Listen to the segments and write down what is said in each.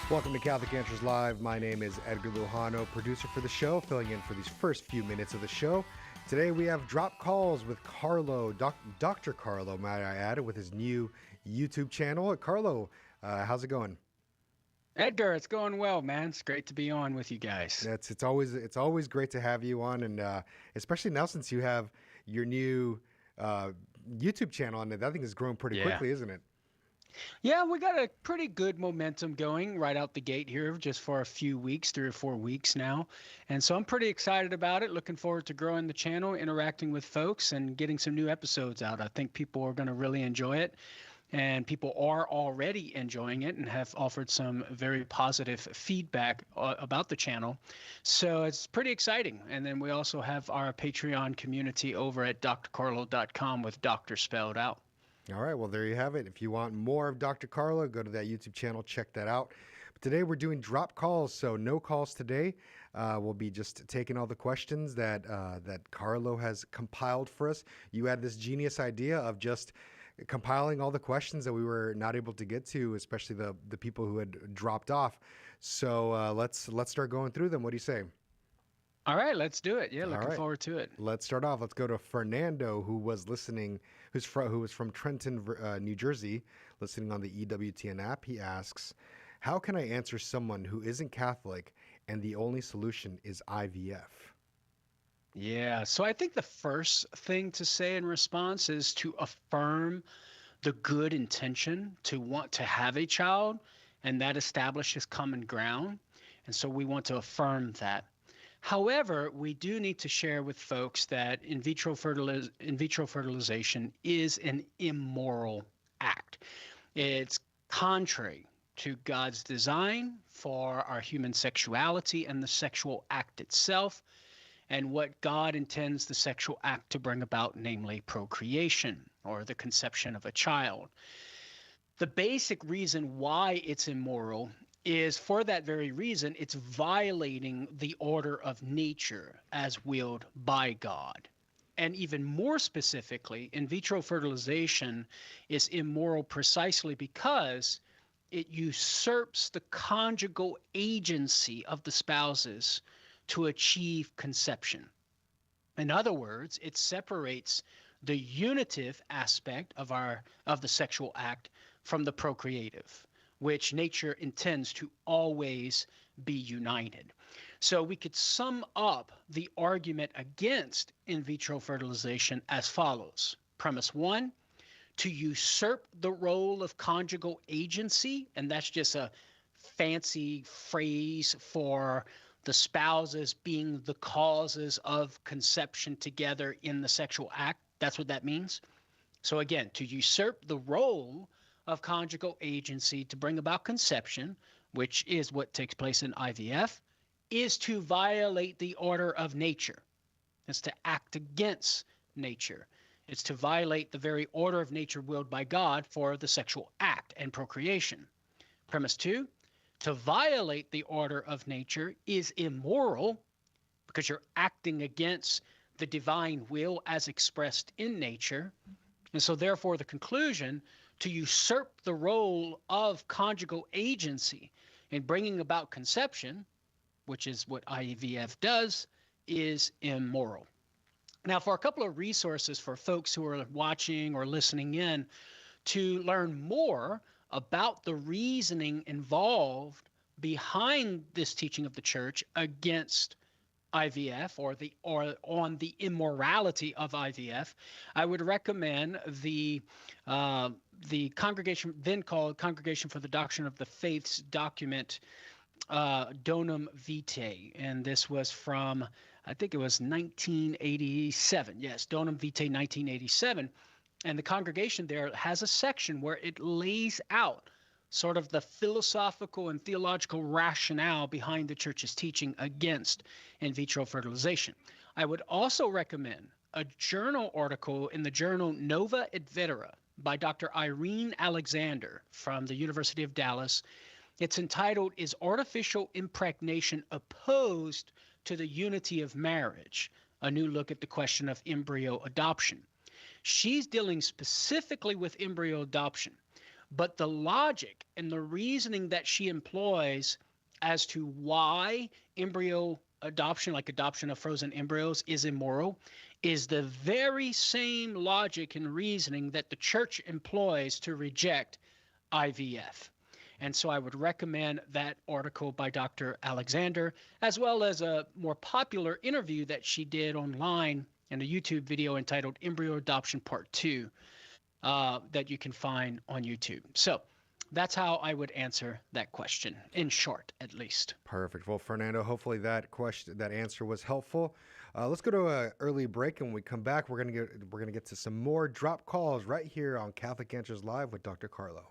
Welcome to Catholic Answers Live. My name is Edgar Lujano, producer for the show, filling in for these first few minutes of the show. Today we have drop calls with Karlo, Dr. Karlo, might I add, with his new YouTube channel. Karlo, how's it going? Edgar, it's going well, man. It's great to be on with you guys. It's always great to have you on, and especially now since you have your new YouTube channel, and that thing has grown pretty Yeah. quickly, isn't it? Yeah, we got a pretty good momentum going right out the gate here just for a few weeks, 3 or 4 weeks now. And so I'm pretty excited about it. Looking forward to growing the channel, interacting with folks, and getting some new episodes out. I think people are going to really enjoy it. And people are already enjoying it and have offered some very positive feedback about the channel. So it's pretty exciting. And then we also have our Patreon community over at drkarlo.com with doctor spelled out. All right, well, there you have it. If you want more of Dr. Karlo, go to that YouTube channel, check that out. But today we're doing drop calls, so no calls today. We'll be just taking all the questions that Karlo has compiled for us. You had this genius idea of just compiling all the questions that we were not able to get to, especially the people who had dropped off. So let's start going through them. What do you say? All right, let's do it. Yeah, looking forward to it. Let's start off. Let's go to Fernando, who was listening, who was from Trenton, New Jersey, listening on the EWTN app. He asks, how can I answer someone who isn't Catholic and the only solution is IVF? Yeah, so I think the first thing to say in response is to affirm the good intention to want to have a child, and that establishes common ground. And so we want to affirm that. However, we do need to share with folks that in vitro fertilization is an immoral act. It's contrary to God's design for our human sexuality and the sexual act itself, and what God intends the sexual act to bring about, namely procreation or the conception of a child. The basic reason why it's immoral is for that very reason. It's violating the order of nature as willed by God. And even more specifically, in vitro fertilization is immoral precisely because it usurps the conjugal agency of the spouses to achieve conception. In other words, it separates the unitive aspect of the sexual act from the procreative, which nature intends to always be united. So we could sum up the argument against in vitro fertilization as follows. Premise one, to usurp the role of conjugal agency, and that's just a fancy phrase for the spouses being the causes of conception together in the sexual act. That's what that means. So again, to usurp the role of conjugal agency to bring about conception, which is what takes place in IVF, is to violate the order of nature. It's to act against nature. It's to violate the very order of nature willed by God for the sexual act and procreation. Premise two, to violate the order of nature is immoral because you're acting against the divine will as expressed in nature. And so therefore the conclusion, to usurp the role of conjugal agency in bringing about conception, which is what IVF does, is immoral. Now, for a couple of resources for folks who are watching or listening in to learn more about the reasoning involved behind this teaching of the church against IVF or on the immorality of IVF, I would recommend the congregation, then called Congregation for the Doctrine of the Faith's document, Donum Vitae, and this was from, I think it was 1987. Yes, Donum Vitae 1987. And the congregation there has a section where it lays out sort of the philosophical and theological rationale behind the church's teaching against in vitro fertilization. I would also recommend a journal article in the journal Nova et Vetera by Dr. Irene Alexander from the University of Dallas. It's entitled, Is Artificial Impregnation Opposed to the Unity of Marriage? A New Look at the Question of Embryo Adoption. She's dealing specifically with embryo adoption, But the logic and the reasoning that she employs as to why embryo adoption, like adoption of frozen embryos, is immoral, is the very same logic and reasoning that the church employs to reject IVF. And so I would recommend that article by Dr. Alexander, as well as a more popular interview that she did online in a YouTube video entitled Embryo Adoption Part 2 that you can find on YouTube. So that's how I would answer that question, in short, at least. Perfect. Well, Fernando, hopefully that answer was helpful. Let's go to an early break, and when we come back, we're gonna get to some more drop calls right here on Catholic Answers Live with Dr. Karlo.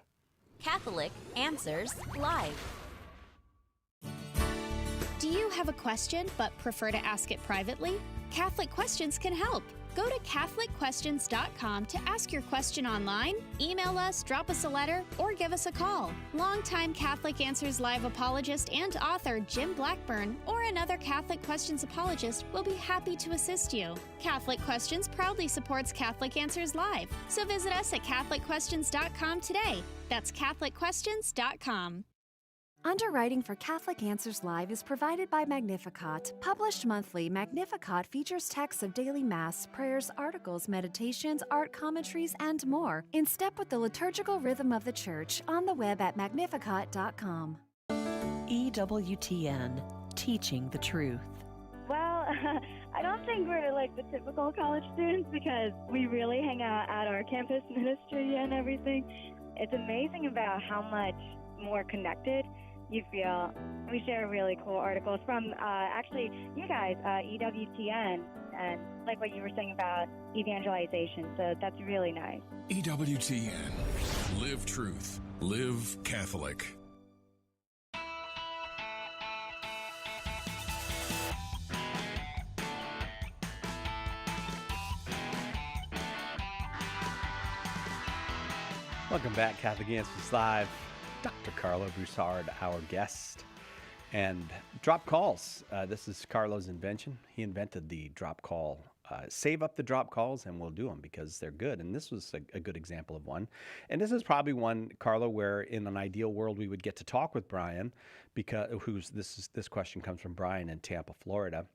Catholic Answers Live. Do you have a question but prefer to ask it privately? Catholic Questions can help. Go to CatholicQuestions.com to ask your question online, email us, drop us a letter, or give us a call. Longtime Catholic Answers Live apologist and author Jim Blackburn or another Catholic Questions apologist will be happy to assist you. Catholic Questions proudly supports Catholic Answers Live, so visit us at CatholicQuestions.com today. That's CatholicQuestions.com. Underwriting for Catholic Answers Live is provided by Magnificat. Published monthly, Magnificat features texts of daily Mass, prayers, articles, meditations, art commentaries, and more, in step with the liturgical rhythm of the Church, on the web at magnificat.com. EWTN, teaching the truth. Well, I don't think we're like the typical college students because we really hang out at our campus ministry and everything. It's amazing about how much more connected you feel. We share really cool articles from actually you guys, EWTN, and like what you were saying about evangelization. So that's really nice. EWTN. Live truth. Live Catholic. Welcome back, Catholic Answers Live. Dr. Karlo Broussard, our guest. And drop calls. This is Karlo's invention. He invented the drop call. Save up the drop calls and we'll do them because they're good. And this was a good example of one. And this is probably one, Karlo, where in an ideal world we would get to talk with Brian, because this question comes from Brian in Tampa, Florida,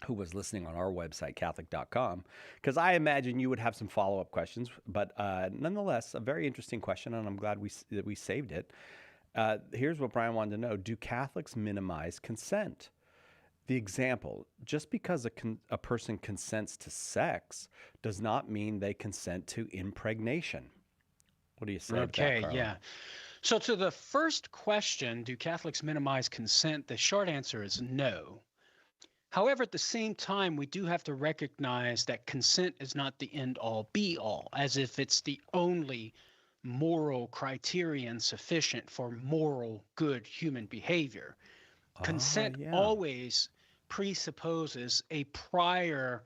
who was listening on our website, Catholic.com, because I imagine you would have some follow-up questions, but nonetheless, a very interesting question, and I'm glad that we saved it. Here's what Brian wanted to know. Do Catholics minimize consent? The example, just because a person consents to sex does not mean they consent to impregnation. What do you say to that, Karlo? Yeah. So to the first question, do Catholics minimize consent? The short answer is no. However, at the same time, we do have to recognize that consent is not the end-all, be-all, as if it's the only moral criterion sufficient for moral good human behavior. Consent always presupposes a prior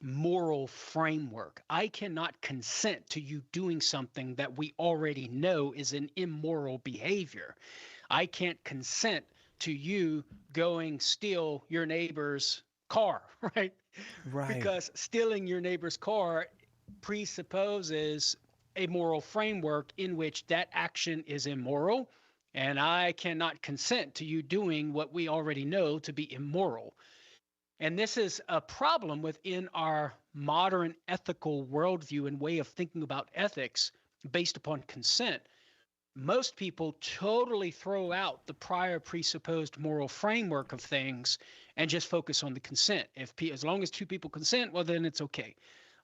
moral framework. I cannot consent to you doing something that we already know is an immoral behavior. I can't consent to you going steal your neighbor's car, right? Right. Because stealing your neighbor's car presupposes a moral framework in which that action is immoral, and I cannot consent to you doing what we already know to be immoral. And this is a problem within our modern ethical worldview and way of thinking about ethics based upon consent. Most people totally throw out the prior presupposed moral framework of things and just focus on the consent. As long as two people consent, well, then it's okay.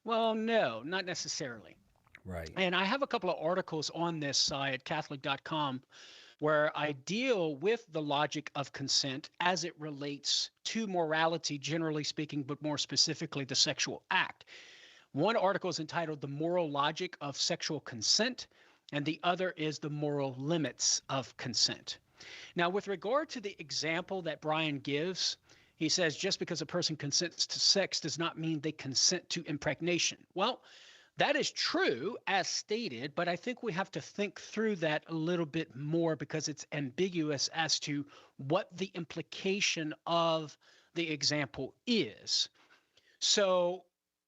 Well, no, not necessarily. Right. And I have a couple of articles on this site, Catholic.com, where I deal with the logic of consent as it relates to morality, generally speaking, but more specifically, the sexual act. One article is entitled The Moral Logic of Sexual Consent, and the other is The Moral Limits of Consent. Now, with regard to the example that Brian gives, he says just because a person consents to sex does not mean they consent to impregnation. Well, that is true as stated, but I think we have to think through that a little bit more because it's ambiguous as to what the implication of the example is. So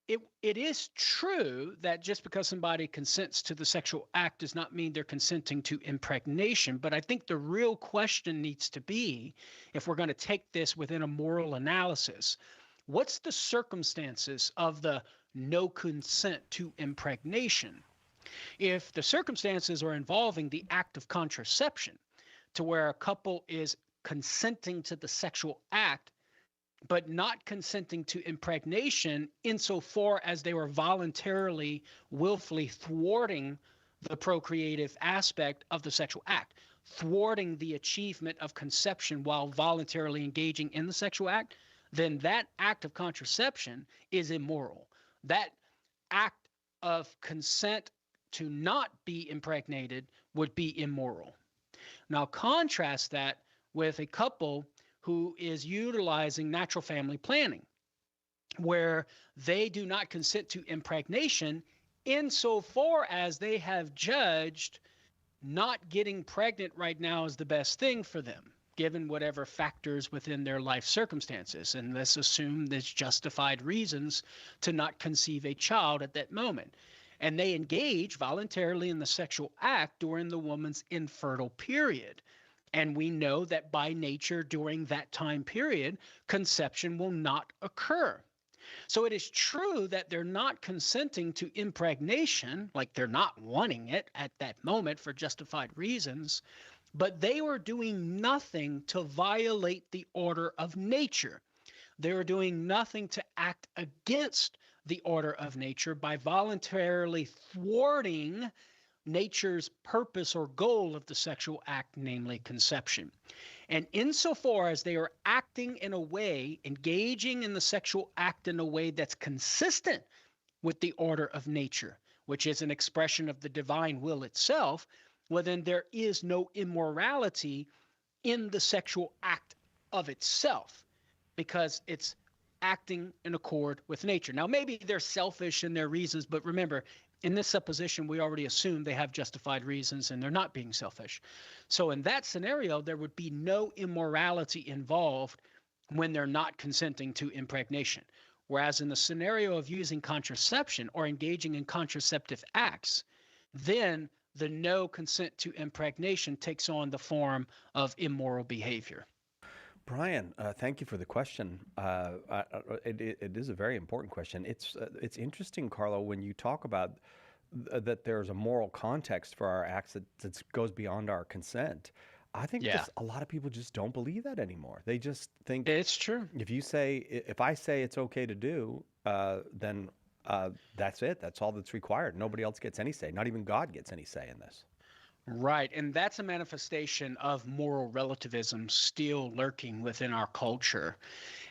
it is true that just because somebody consents to the sexual act does not mean they're consenting to impregnation. But I think the real question needs to be, if we're going to take this within a moral analysis, what's the circumstances of the no consent to impregnation? If the circumstances are involving the act of contraception, to where a couple is consenting to the sexual act, but not consenting to impregnation insofar as they were voluntarily, willfully thwarting the procreative aspect of the sexual act, thwarting the achievement of conception while voluntarily engaging in the sexual act, then that act of contraception is immoral. That act of consent to not be impregnated would be immoral. Now contrast that with a couple who is utilizing natural family planning, where they do not consent to impregnation insofar as they have judged not getting pregnant right now is the best thing for them, given whatever factors within their life circumstances. And let's assume there's justified reasons to not conceive a child at that moment. And they engage voluntarily in the sexual act during the woman's infertile period. And we know that by nature during that time period, conception will not occur. So it is true that they're not consenting to impregnation, like they're not wanting it at that moment for justified reasons, but they were doing nothing to violate the order of nature. They were doing nothing to act against the order of nature by voluntarily thwarting nature's purpose or goal of the sexual act, namely conception. And insofar as they are acting in a way, engaging in the sexual act in a way that's consistent with the order of nature, which is an expression of the divine will itself, well, then there is no immorality in the sexual act of itself, because it's acting in accord with nature. Now, maybe they're selfish in their reasons, but remember, in this supposition, we already assume they have justified reasons and they're not being selfish. So in that scenario, there would be no immorality involved when they're not consenting to impregnation. Whereas in the scenario of using contraception or engaging in contraceptive acts, then the no consent to impregnation takes on the form of immoral behavior. Brian, thank you for the question. It is a very important question. It's interesting, Karlo, when you talk about that there's a moral context for our acts that goes beyond our consent. I think a lot of people just don't believe that anymore. They just think it's true. If I say it's okay to do, then that's it. That's all that's required. Nobody else gets any say. Not even God gets any say in this. Right. And that's a manifestation of moral relativism still lurking within our culture.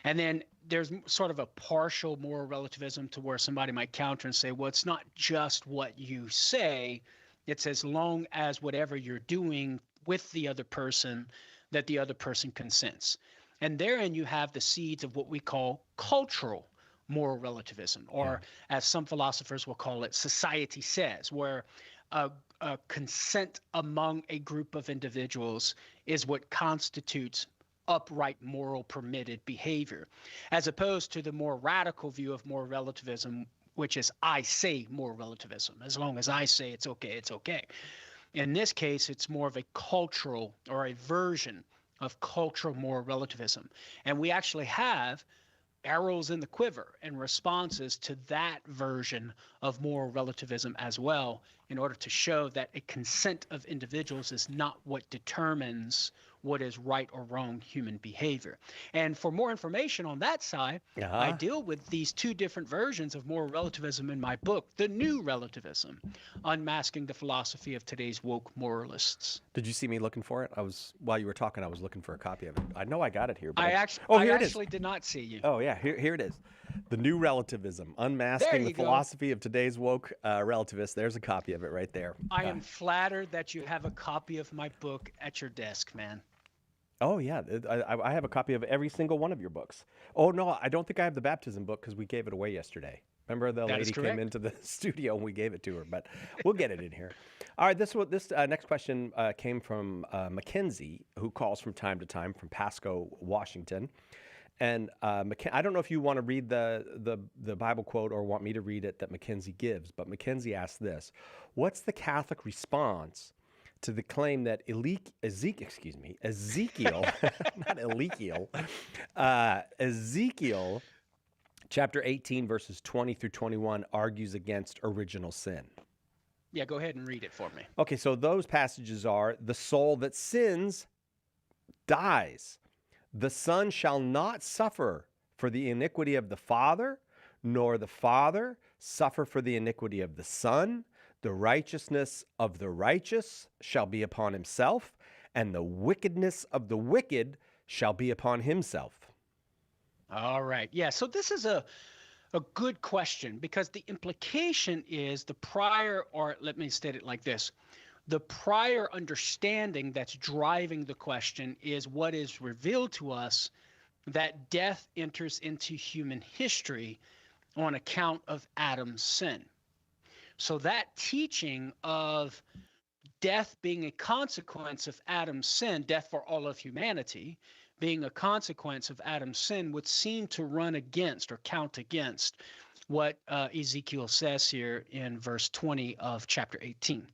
And then there's sort of a partial moral relativism to where somebody might counter and say, well, it's not just what you say. It's as long as whatever you're doing with the other person, that the other person consents. And therein you have the seeds of what we call cultural moral relativism, or as some philosophers will call it, society says, where consent among a group of individuals is what constitutes upright moral permitted behavior, as opposed to the more radical view of moral relativism, which is I say moral relativism. As long as I say it's okay, it's okay. In this case, it's more of a cultural or a version of cultural moral relativism. And we actually have arrows in the quiver and responses to that version of moral relativism as well, in order to show that a consent of individuals is not what determines what is right or wrong human behavior. And for more information on that side, I deal with these two different versions of moral relativism in my book, The New Relativism, Unmasking the Philosophy of Today's Woke Moralists. Did you see me looking for it? While you were talking, I was looking for a copy of it. I know I got it here. But I actually did not see you. Oh, yeah. Here it is. The New Relativism, Unmasking the Philosophy of Today's Woke Relativists. There's a copy of it right there. I am flattered that you have a copy of my book at your desk, man. Oh, yeah. I have a copy of every single one of your books. Oh, no, I don't think I have the baptism book because we gave it away yesterday. Remember the lady came into the studio and we gave it to her, but we'll get it in here. All right, this next question came from Mackenzie, who calls from time to time from Pasco, Washington. And I don't know if you want to read the Bible quote or want me to read it that Mackenzie gives, but Mackenzie asked this: what's the Catholic response to the claim that Ezekiel, not Ezekiel chapter 18, verses 20 through 21 argues against original sin? Yeah, go ahead and read it for me. Okay, so those passages are: the soul that sins dies. The Son shall not suffer for the iniquity of the Father, nor the Father suffer for the iniquity of the Son. The righteousness of the righteous shall be upon himself, and the wickedness of the wicked shall be upon himself. All right. Yeah, so this is a good question, because the implication is the prior, or let me state it like this: the prior understanding that's driving the question is what is revealed to us, that death enters into human history on account of Adam's sin. So that teaching of death being a consequence of Adam's sin, death for all of humanity being a consequence of Adam's sin, would seem to run against or count against what Ezekiel says here in verse 20 of chapter 18.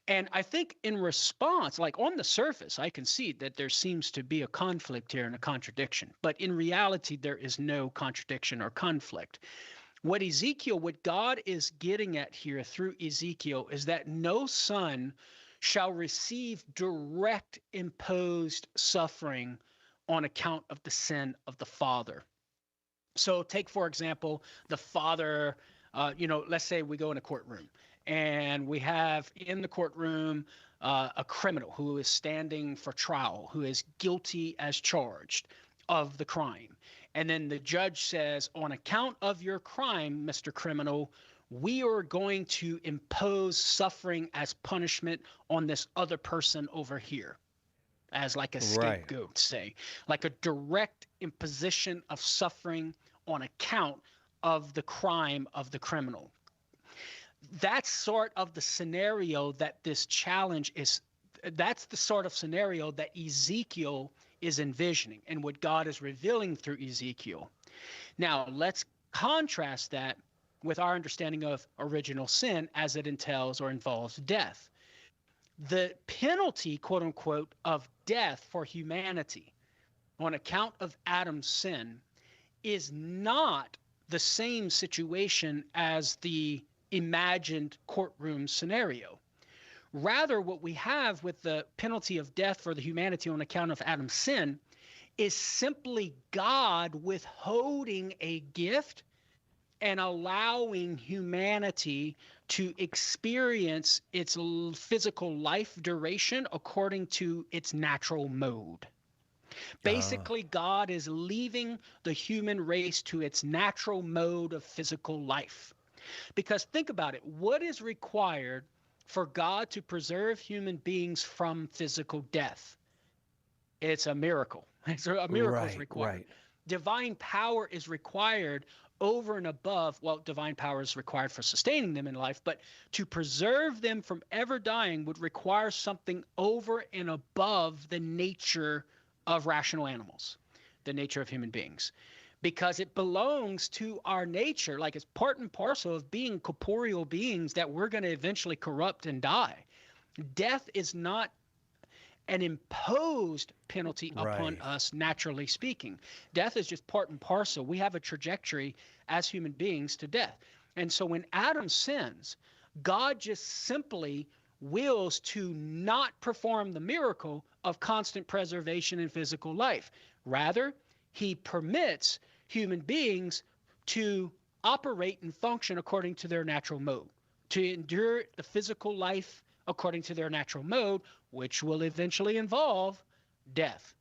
And I think in response, like on the surface, I can see that there seems to be a conflict here and a contradiction. But in reality, there is no contradiction or conflict. What God is getting at here through Ezekiel is that no son shall receive direct imposed suffering on account of the sin of the father. So take, for example, the father, let's say we go in a courtroom, and we have in the courtroom a criminal who is standing for trial, who is guilty as charged of the crime. And then the judge says, on account of your crime, Mr. Criminal, we are going to impose suffering as punishment on this other person over here, as like a scapegoat, say, like a direct imposition of suffering on account of the crime of the criminal. That's sort of the scenario that this challenge is. That's the sort of scenario that Ezekiel is envisioning and what God is revealing through Ezekiel. Now, let's contrast that with our understanding of original sin as it entails or involves death. The penalty, quote unquote, of death for humanity on account of Adam's sin is not the same situation as the imagined courtroom scenario. Rather, what we have with the penalty of death for the humanity on account of Adam's sin is simply God withholding a gift and allowing humanity to experience its physical life duration according to its natural mode. Basically, God is leaving the human race to its natural mode of physical life. Because think about it, what is required for God to preserve human beings from physical death? It's a miracle. A miracle is required. Right. Divine power is required over and above, well, divine power is required for sustaining them in life, but to preserve them from ever dying would require something over and above the nature of rational animals, the nature of human beings, because it belongs to our nature, like it's part and parcel of being corporeal beings, that we're going to eventually corrupt and die. Death is not an imposed penalty upon us, naturally speaking. Death is just part and parcel. We have a trajectory as human beings to death. And so when Adam sins, God just simply wills to not perform the miracle of constant preservation in physical life. Rather, he permits human beings to operate and function according to their natural mode, to endure the physical life according to their natural mode, which will eventually involve death.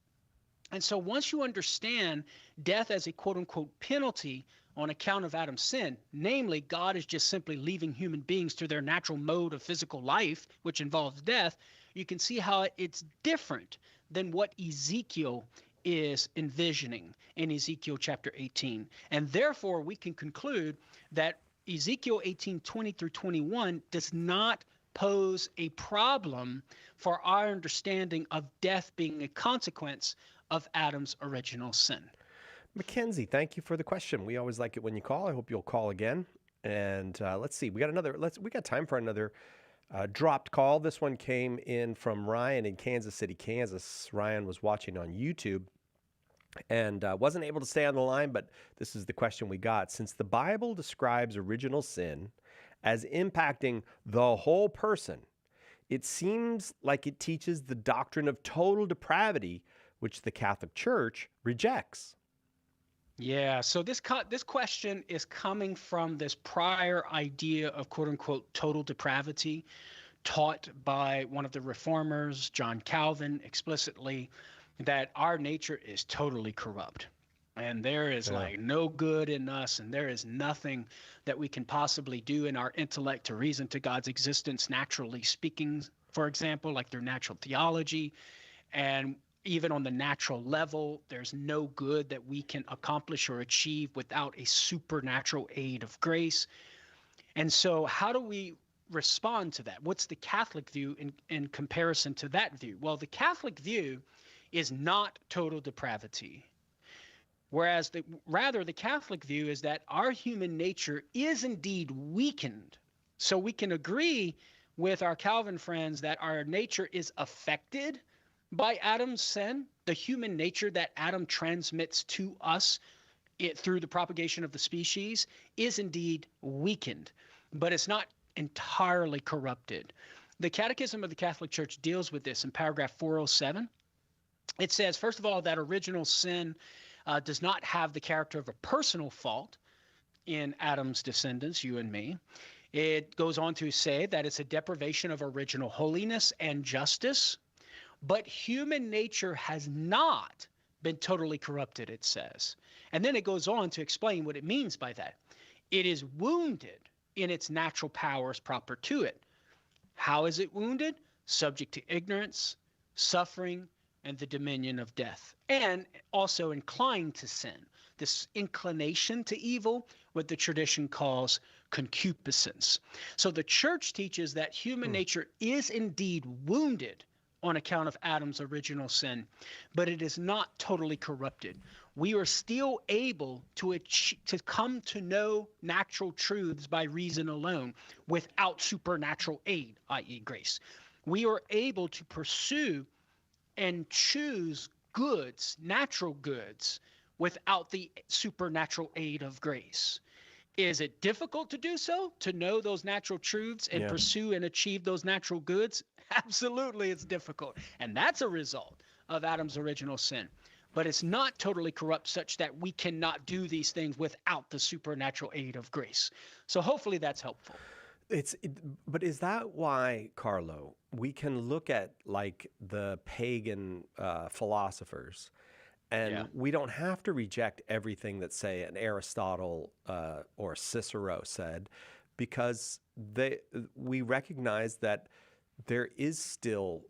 And so once you understand death as a quote-unquote penalty on account of Adam's sin, namely God is just simply leaving human beings to their natural mode of physical life, which involves death, you can see how it's different than what Ezekiel is envisioning in Ezekiel chapter 18. And therefore, we can conclude that Ezekiel 18:20 through 21 does not pose a problem for our understanding of death being a consequence of Adam's original sin. Mackenzie, thank you for the question. We always like it when you call. I hope you'll call again. And let's see, we got time for another dropped call. This one came in from Ryan in Kansas City, Kansas. Ryan was watching on YouTube and wasn't able to stay on the line, but this is the question we got. Since the Bible describes original sin as impacting the whole person, it seems like it teaches the doctrine of total depravity, which the Catholic Church rejects. Yeah, so this question is coming from this prior idea of quote unquote total depravity taught by one of the reformers, John Calvin, explicitly, that our nature is totally corrupt. And there is like no good in us, and there is nothing that we can possibly do in our intellect to reason to God's existence, naturally speaking, for example, like through natural theology. And even on the natural level, there's no good that we can accomplish or achieve without a supernatural aid of grace. And so how do we respond to that? What's the Catholic view in comparison to that view? Well, the Catholic view is not total depravity. Whereas rather the Catholic view is that our human nature is indeed weakened. So we can agree with our Calvin friends that our nature is affected by Adam's sin, the human nature that Adam transmits to us through the propagation of the species is indeed weakened, but it's not entirely corrupted. The Catechism of the Catholic Church deals with this in paragraph 407. It says, first of all, that original sin does not have the character of a personal fault in Adam's descendants, you and me. It goes on to say that it's a deprivation of original holiness and justice. But human nature has not been totally corrupted, it says. And then it goes on to explain what it means by that. It is wounded in its natural powers proper to it. How is it wounded? Subject to ignorance, suffering, and the dominion of death. And also inclined to sin. This inclination to evil, what the tradition calls concupiscence. So the church teaches that human nature is indeed wounded on account of Adam's original sin, but it is not totally corrupted. We are still able to come to know natural truths by reason alone without supernatural aid, i.e. grace. We are able to pursue and choose goods, natural goods, without the supernatural aid of grace. Is it difficult to do so, to know those natural truths and pursue and achieve those natural goods? Absolutely, it's difficult. And that's a result of Adam's original sin. But it's not totally corrupt such that we cannot do these things without the supernatural aid of grace. So hopefully that's helpful. But is that why, Karlo, we can look at like the pagan philosophers and we don't have to reject everything that, say, an Aristotle or Cicero said, because we recognize that there is still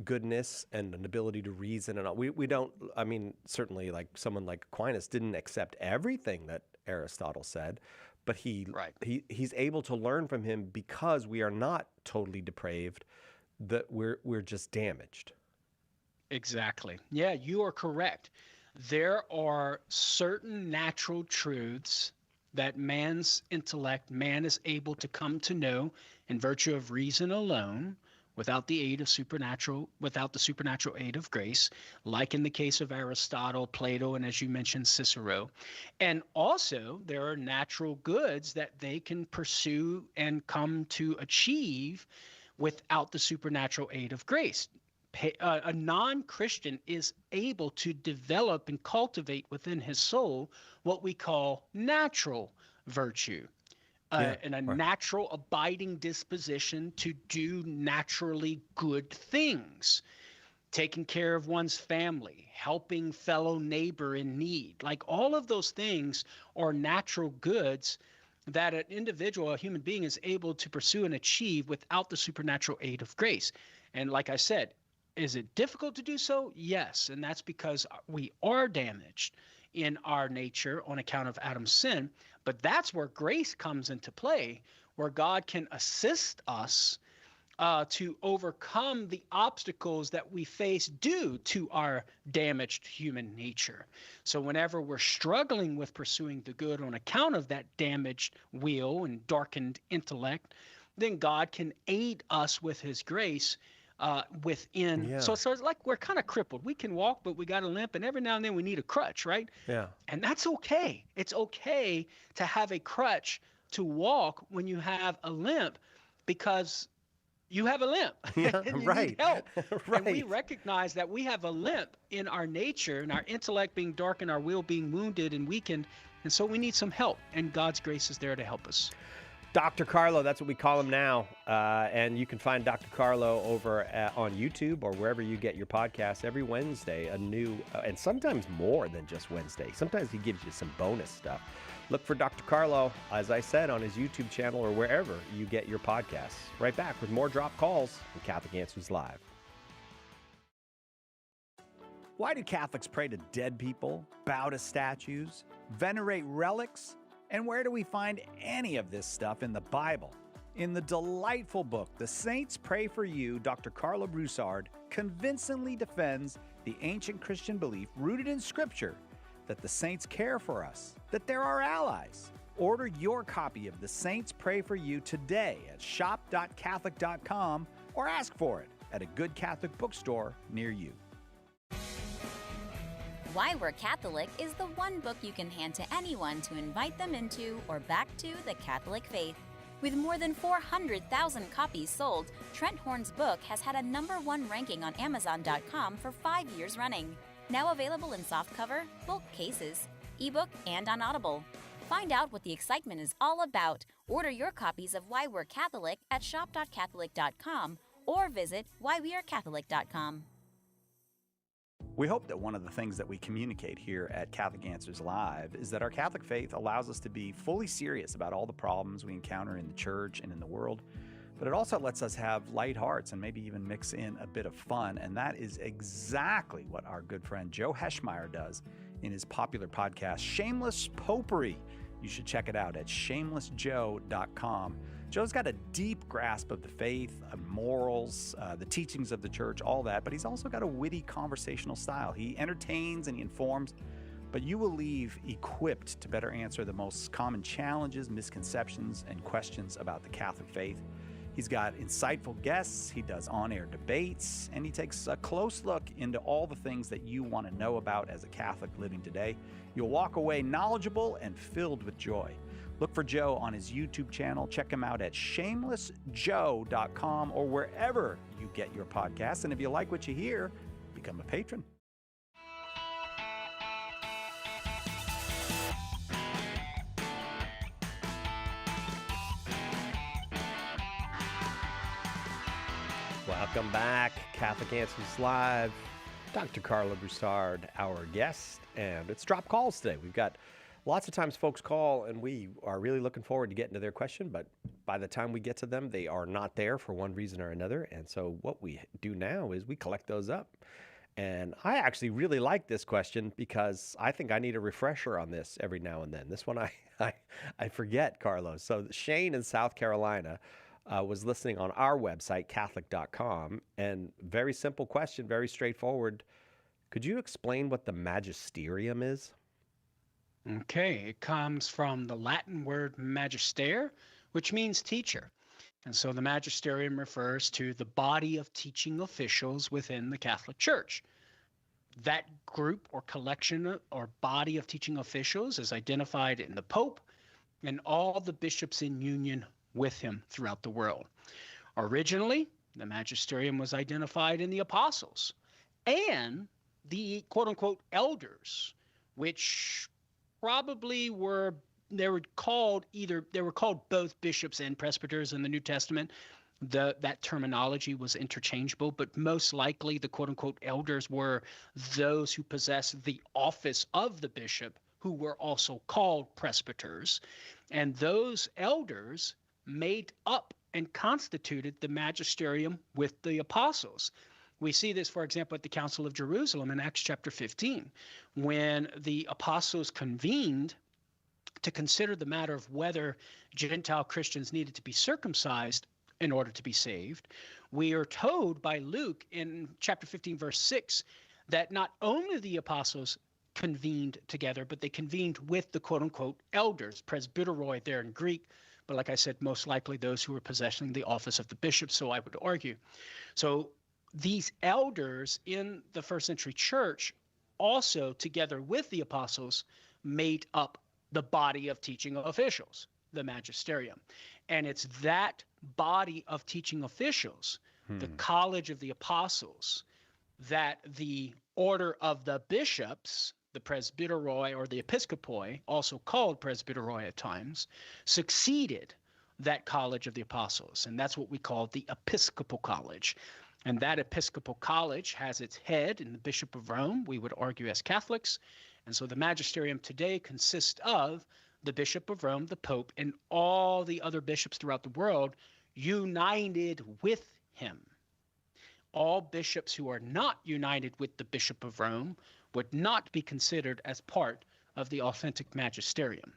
goodness and an ability to reason. And we don't, I mean, certainly like someone like Aquinas didn't accept everything that Aristotle said, but he's able to learn from him because we are not totally depraved, that we're just damaged. Exactly. Yeah, you are correct. There are certain natural truths that man's intellect, man is able to come to know in virtue of reason alone, without the aid of without the supernatural aid of grace, like in the case of Aristotle, Plato, and as you mentioned, Cicero. And also there are natural goods that they can pursue and come to achieve without the supernatural aid of grace. A non-Christian is able to develop and cultivate within his soul what we call natural virtue. And a natural abiding disposition to do naturally good things, taking care of one's family, helping fellow neighbor in need. Like all of those things are natural goods that an individual, a human being, is able to pursue and achieve without the supernatural aid of grace. And like I said, is it difficult to do so? Yes. And that's because we are damaged in our nature on account of Adam's sin. But that's where grace comes into play, where God can assist us to overcome the obstacles that we face due to our damaged human nature. So whenever we're struggling with pursuing the good on account of that damaged will and darkened intellect, then God can aid us with his grace within. Yeah. So it's like we're kind of crippled. We can walk, but we got a limp, and every now and then we need a crutch, right? Yeah. And that's okay. It's okay to have a crutch to walk when you have a limp, because you have a limp. Yeah, and you right. need help. Right. And we recognize that we have a limp in our nature, and our intellect being darkened, our will being wounded and weakened. And so we need some help, and God's grace is there to help us. Dr. Karlo, that's what we call him now. And you can find Dr. Karlo over on YouTube or wherever you get your podcasts every Wednesday, a new, and sometimes more than just Wednesday. Sometimes he gives you some bonus stuff. Look for Dr. Karlo, as I said, on his YouTube channel or wherever you get your podcasts. Right back with more Drop Calls on Catholic Answers Live. Why do Catholics pray to dead people, bow to statues, venerate relics? And where do we find any of this stuff in the Bible? In the delightful book, The Saints Pray for You, Dr. Karlo Broussard convincingly defends the ancient Christian belief rooted in Scripture that the saints care for us, that they're our allies. Order your copy of The Saints Pray for You today at shop.catholic.com or ask for it at a good Catholic bookstore near you. Why We're Catholic is the one book you can hand to anyone to invite them into or back to the Catholic faith. With more than 400,000 copies sold, Trent Horn's book has had a #1 ranking on Amazon.com for 5 years running. Now available in softcover, bulk cases, ebook, and on Audible. Find out what the excitement is all about. Order your copies of Why We're Catholic at shop.catholic.com or visit whywearecatholic.com. We hope that one of the things that we communicate here at Catholic Answers Live is that our Catholic faith allows us to be fully serious about all the problems we encounter in the church and in the world, but it also lets us have light hearts and maybe even mix in a bit of fun, and that is exactly what our good friend Joe Heschmeyer does in his popular podcast, Shameless Popery. You should check it out at shamelessjoe.com. Joe's got a deep grasp of the faith, morals, the teachings of the church, all that, but he's also got a witty conversational style. He entertains and he informs, but you will leave equipped to better answer the most common challenges, misconceptions, and questions about the Catholic faith. He's got insightful guests, he does on-air debates, and he takes a close look into all the things that you want to know about as a Catholic living today. You'll walk away knowledgeable and filled with joy. Look for Joe on his YouTube channel. Check him out at shamelessjoe.com or wherever you get your podcasts. And if you like what you hear, become a patron. Welcome back, Catholic Answers Live. Dr. Karlo Broussard, our guest, and it's Drop Calls today. We've got lots of times folks call, and we are really looking forward to getting to their question, but by the time we get to them, they are not there for one reason or another. And so what we do now is we collect those up. And I actually really like this question because I think I need a refresher on this every now and then. This one I forget, Carlos. So Shane in South Carolina was listening on our website, Catholic.com, and very simple question, very straightforward. Could you explain what the magisterium is? Okay, it comes from the Latin word magister, which means teacher. And so the magisterium refers to the body of teaching officials within the Catholic Church. That group or collection or body of teaching officials is identified in the Pope and all the bishops in union with him throughout the world. Originally, the magisterium was identified in the apostles and the quote-unquote elders, which probably they were called both bishops and presbyters in the New Testament. That terminology was interchangeable, but most likely the quote-unquote elders were those who possessed the office of the bishop, who were also called presbyters. And those elders made up and constituted the magisterium with the apostles. We see this, for example, at the Council of Jerusalem in Acts chapter 15, when the apostles convened to consider the matter of whether Gentile Christians needed to be circumcised. in order to be saved. We are told by Luke in chapter 15, verse 6, that not only the apostles convened together, but they convened with the quote unquote elders, presbyteroi there in Greek. But like I said, most likely those who were possessing the office of the bishop, so I would argue. So these elders in the first century church also, together with the apostles, made up the body of teaching officials, the magisterium. And it's that body of teaching officials, the college of the apostles, that the order of the bishops, the presbyteroi or the episcopoi, also called presbyteroi at times, succeeded that college of the apostles. And that's what we call the episcopal college. And that episcopal college has its head in the Bishop of Rome, we would argue as Catholics. And so the magisterium today consists of the Bishop of Rome, the Pope, and all the other bishops throughout the world united with him. All bishops who are not united with the Bishop of Rome would not be considered as part of the authentic magisterium,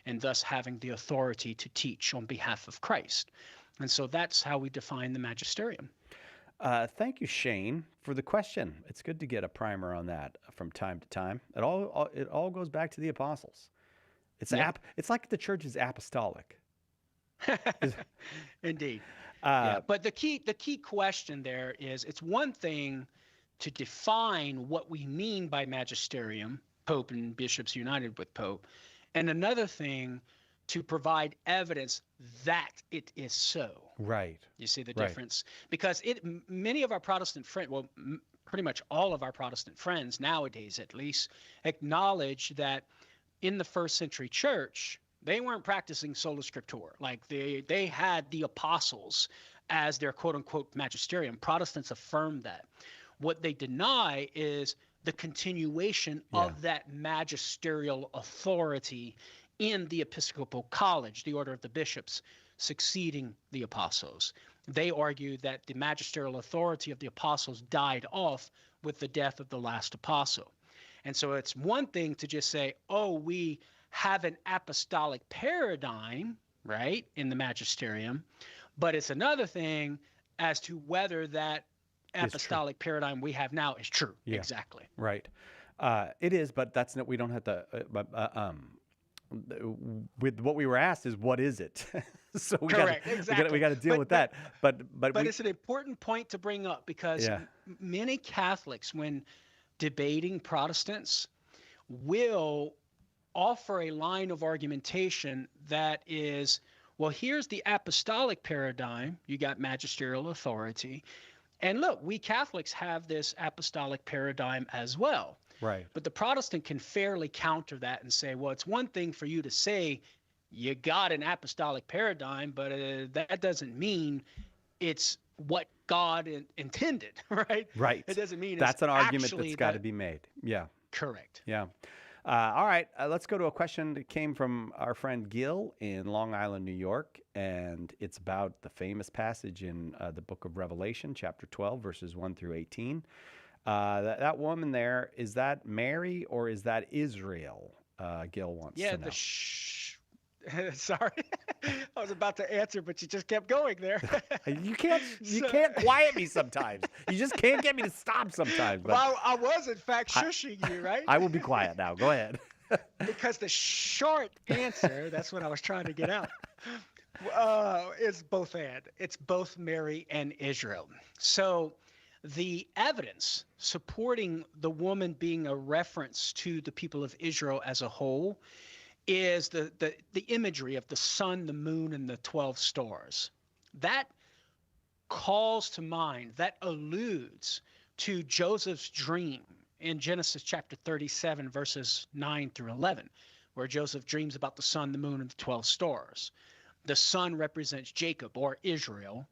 and thus having the authority to teach on behalf of Christ. And so that's how we define the magisterium. Thank you, Shane, for the question. It's good to get a primer on that from time to time. It all goes back to the apostles. It's like the church is apostolic. Indeed. But the key question there is, it's one thing to define what we mean by magisterium, Pope and bishops united with Pope, and another thing to provide evidence that it is so. Right. You see the difference? Because many of our Protestant friends, well, pretty much all of our Protestant friends nowadays at least, acknowledge that in the first century church, they weren't practicing sola scriptura. Like they had the apostles as their quote unquote magisterium. Protestants affirm that. What they deny is the continuation of that magisterial authority in the Episcopal College, the order of the bishops, succeeding the apostles. They argue that the magisterial authority of the apostles died off with the death of the last apostle. And so it's one thing to just say, oh, we have an apostolic paradigm, right, in the magisterium, but it's another thing as to whether that apostolic paradigm we have now is true. Yeah. Exactly. Right. It is, but that's not, we don't have to, with what we were asked is, what is it? So we got to deal with that. But it's an important point to bring up, because many Catholics, when debating Protestants, will offer a line of argumentation that is, well, here's the apostolic paradigm. You got magisterial authority. And look, we Catholics have this apostolic paradigm as well. Right. But the Protestant can fairly counter that and say, well, it's one thing for you to say you got an apostolic paradigm, but that doesn't mean it's what God intended, right? Right. It doesn't mean that's it's an argument that's got to be made. Yeah. Correct. Yeah. All right. Let's go to a question that came from our friend Gil in Long Island, New York, and it's about the famous passage in the book of Revelation, chapter 12, verses 1 through 18. That woman there, is that Mary or is that Israel? Gil wants to know. Sorry, I was about to answer, but you just kept going there. You can't quiet me sometimes. You just can't get me to stop sometimes. But well, I was in fact shushing you, right? I will be quiet now. Go ahead. Because the short answer, that's what I was trying to get out, is both and. It's both Mary and Israel. So the evidence supporting the woman being a reference to the people of Israel as a whole is the imagery of the sun, the moon, and the 12 stars. That calls to mind, that alludes to Joseph's dream in Genesis chapter 37, verses 9 through 11, where Joseph dreams about the sun, the moon, and the 12 stars. The sun represents Jacob, or Israel,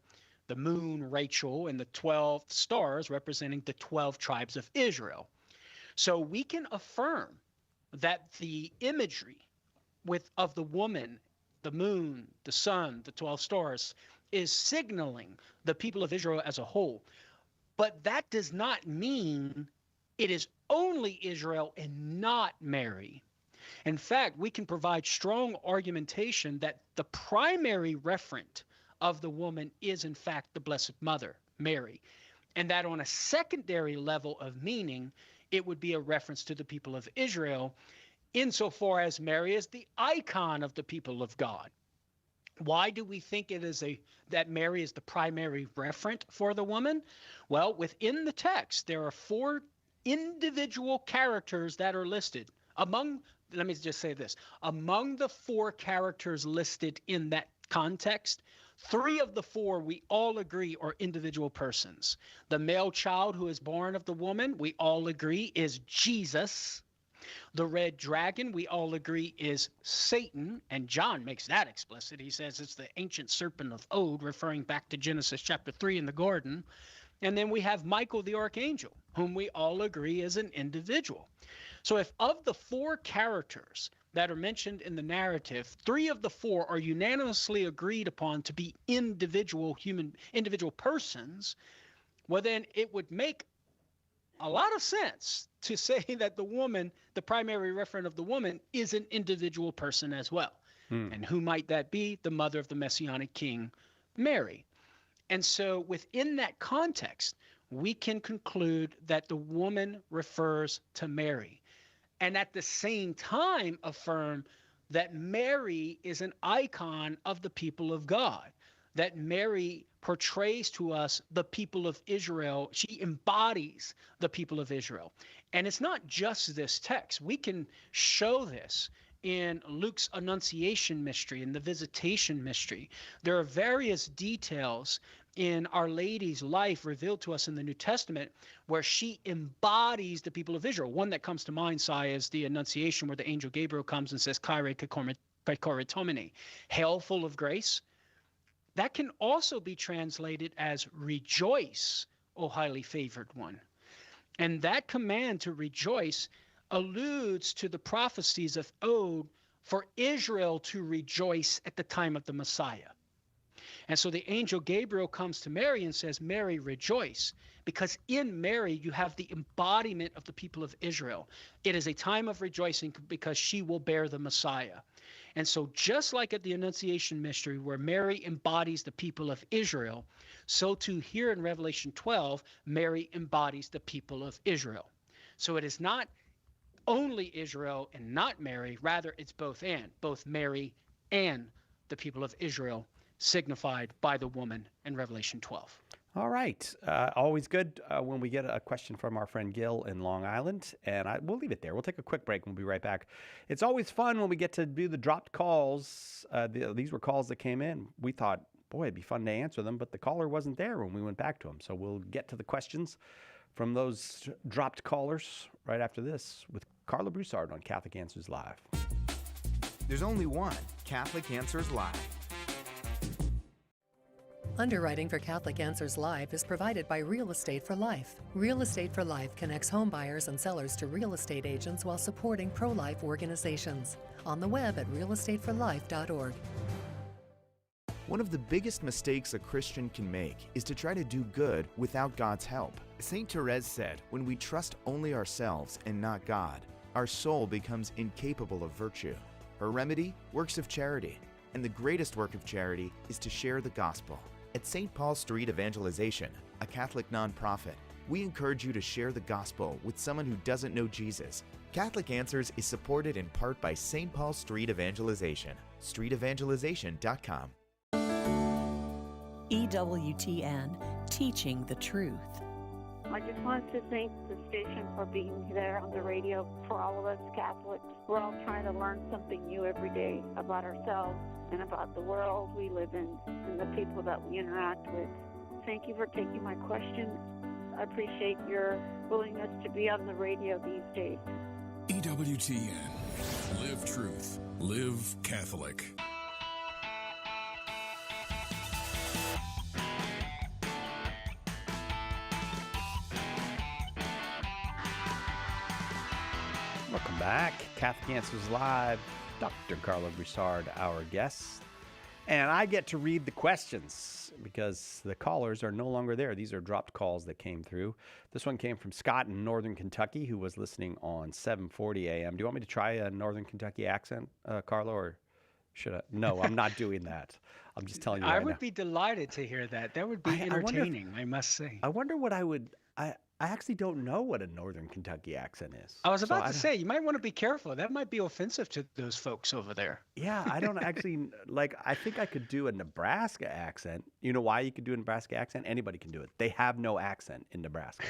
the moon, Rachel, and the 12 stars representing the 12 tribes of Israel. So we can affirm that the imagery of the woman, the moon, the sun, the 12 stars, is signaling the people of Israel as a whole. But that does not mean it is only Israel and not Mary. In fact, we can provide strong argumentation that the primary referent of the woman is in fact the Blessed Mother, Mary. And that on a secondary level of meaning, it would be a reference to the people of Israel, insofar as Mary is the icon of the people of God. Why do we think it is that Mary is the primary referent for the woman? Well, within the text, there are 4 individual characters that are listed. Let me just say this, among the 4 characters listed in that context, 3 of the 4 we all agree are individual persons. The male child who is born of the woman, we all agree, is Jesus. The red dragon, we all agree, is Satan, and John makes that explicit. He says it's the ancient serpent of old, referring back to Genesis chapter 3 in the garden. And then we have Michael the archangel, whom we all agree is an individual. So if of the 4 characters that are mentioned in the narrative, 3 of the 4 are unanimously agreed upon to be individual persons, well then it would make a lot of sense to say that the woman, the primary referent of the woman, is an individual person as well. And who might that be? The mother of the Messianic King, Mary. And so within that context, we can conclude that the woman refers to Mary, and at the same time affirm that Mary is an icon of the people of God, that Mary portrays to us the people of Israel. She embodies the people of Israel. And it's not just this text. We can show this in Luke's Annunciation mystery, in the Visitation mystery. There are various details in Our Lady's life revealed to us in the New Testament where she embodies the people of Israel. One that comes to mind, Sai, is the Annunciation, where the angel Gabriel comes and says, Kyrie Tomini, hail full of grace. That can also be translated as rejoice, O highly favored one. And that command to rejoice alludes to the prophecies of old for Israel to rejoice at the time of the Messiah. And so the angel Gabriel comes to Mary and says, Mary, rejoice, because in Mary you have the embodiment of the people of Israel. It is a time of rejoicing because she will bear the Messiah. And so just like at the Annunciation mystery where Mary embodies the people of Israel, so too here in Revelation 12, Mary embodies the people of Israel. So it is not only Israel and not Mary, rather it's both Mary and the people of Israel, signified by the woman in Revelation 12. All right. Always good when we get a question from our friend Gil in Long Island. And we'll leave it there. We'll take a quick break and we'll be right back. It's always fun when we get to do the dropped calls. These were calls that came in. We thought, boy, it'd be fun to answer them, but the caller wasn't there when we went back to him. So we'll get to the questions from those dropped callers right after this with Karlo Broussard on Catholic Answers Live. There's only one Catholic Answers Live. Underwriting for Catholic Answers Live is provided by Real Estate for Life. Real Estate for Life connects home buyers and sellers to real estate agents while supporting pro-life organizations. On the web at realestateforlife.org. One of the biggest mistakes a Christian can make is to try to do good without God's help. St. Therese said, when we trust only ourselves and not God, our soul becomes incapable of virtue. Her remedy? Works of charity. And the greatest work of charity is to share the gospel. At St. Paul Street Evangelization, a Catholic nonprofit, we encourage you to share the gospel with someone who doesn't know Jesus. Catholic Answers is supported in part by St. Paul Street Evangelization, streetevangelization.com. EWTN, teaching the truth. I just wanted to thank the station for being there on the radio for all of us Catholics. We're all trying to learn something new every day about ourselves and about the world we live in and the people that we interact with. Thank you for taking my question. I appreciate your willingness to be on the radio these days. EWTN. Live truth. Live Catholic. Welcome back. Catholic Answers Live. Dr. Karlo Broussard, our guest. And I get to read the questions because the callers are no longer there. These are dropped calls that came through. This one came from Scott in Northern Kentucky, who was listening on 740 a.m. Do you want me to try a Northern Kentucky accent, Karlo, or should I? No, I'm not doing that. I'm just telling you I right would now. be delighted to hear that. That would be I wonder if- entertaining, I must say. I wonder what I would. I actually don't know what a Northern Kentucky accent is. I was So about I to don't- say, you might want to be careful. That might be offensive to those folks over there. Yeah, I don't actually like. I think I could do a Nebraska accent. You know why you could do a Nebraska accent? Anybody can do it. They have no accent in Nebraska.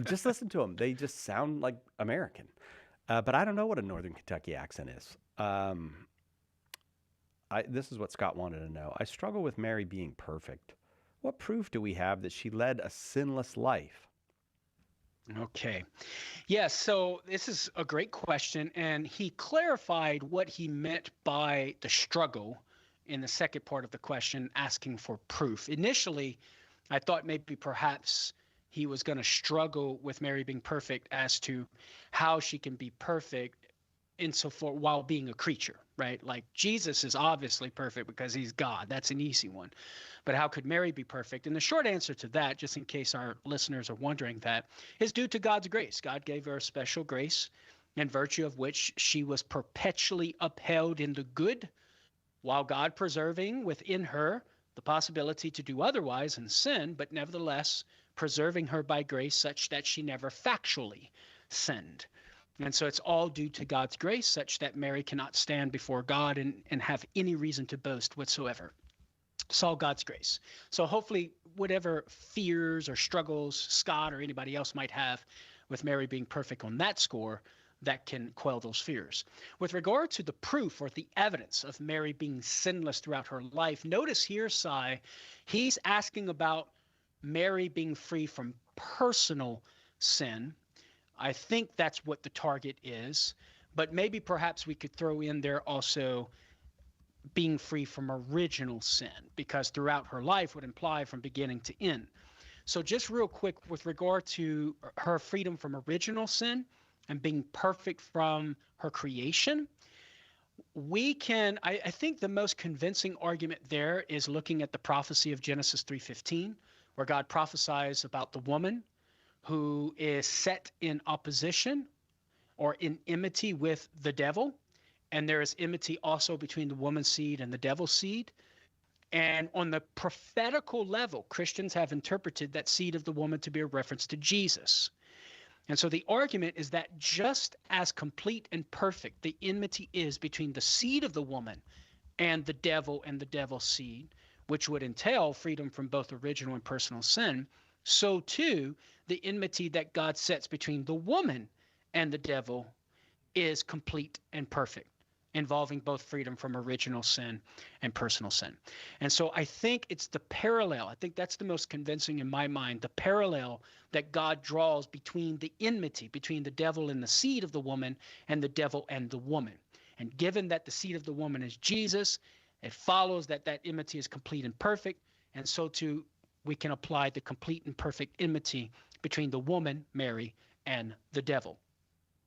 Just listen to them. They just sound like American. But I don't know what a Northern Kentucky accent is. This is what Scott wanted to know. I struggle with Mary being perfect. What proof do we have that she led a sinless life? Okay. Yes, so this is a great question, and he clarified what he meant by the struggle in the second part of the question, asking for proof. Initially, I thought maybe perhaps he was going to struggle with Mary being perfect as to how she can be perfect insofar while being a creature, right? Like Jesus is obviously perfect because he's God. That's an easy one. But how could Mary be perfect? And the short answer to that, just in case our listeners are wondering that, is due to God's grace. God gave her a special grace in virtue of which she was perpetually upheld in the good, while God preserving within her the possibility to do otherwise and sin, but nevertheless preserving her by grace such that she never factually sinned. And so it's all due to God's grace such that Mary cannot stand before God and have any reason to boast whatsoever. It's all God's grace. So hopefully whatever fears or struggles Scott or anybody else might have with Mary being perfect on that score, that can quell those fears. With regard to the proof or the evidence of Mary being sinless throughout her life, notice here, Cy, he's asking about Mary being free from personal sin. I think that's what the target is, but maybe perhaps we could throw in there also being free from original sin, because throughout her life would imply from beginning to end. So just real quick with regard to her freedom from original sin and being perfect from her creation, we can, I think the most convincing argument there is looking at the prophecy of Genesis 3:15, where God prophesies about the woman who is set in opposition or in enmity with the devil. And there is enmity also between the woman's seed and the devil's seed. And on the prophetical level, Christians have interpreted that seed of the woman to be a reference to Jesus. And so the argument is that just as complete and perfect the enmity is between the seed of the woman and the devil's seed, which would entail freedom from both original and personal sin, so too the enmity that God sets between the woman and the devil is complete and perfect, involving both freedom from original sin and personal sin. And so I think it's the parallel. I think that's the most convincing in my mind, the parallel that God draws between the enmity between the devil and the seed of the woman and the devil and the woman. And given that the seed of the woman is Jesus, it follows that that enmity is complete and perfect. And so too, we can apply the complete and perfect enmity between the woman, Mary, and the devil.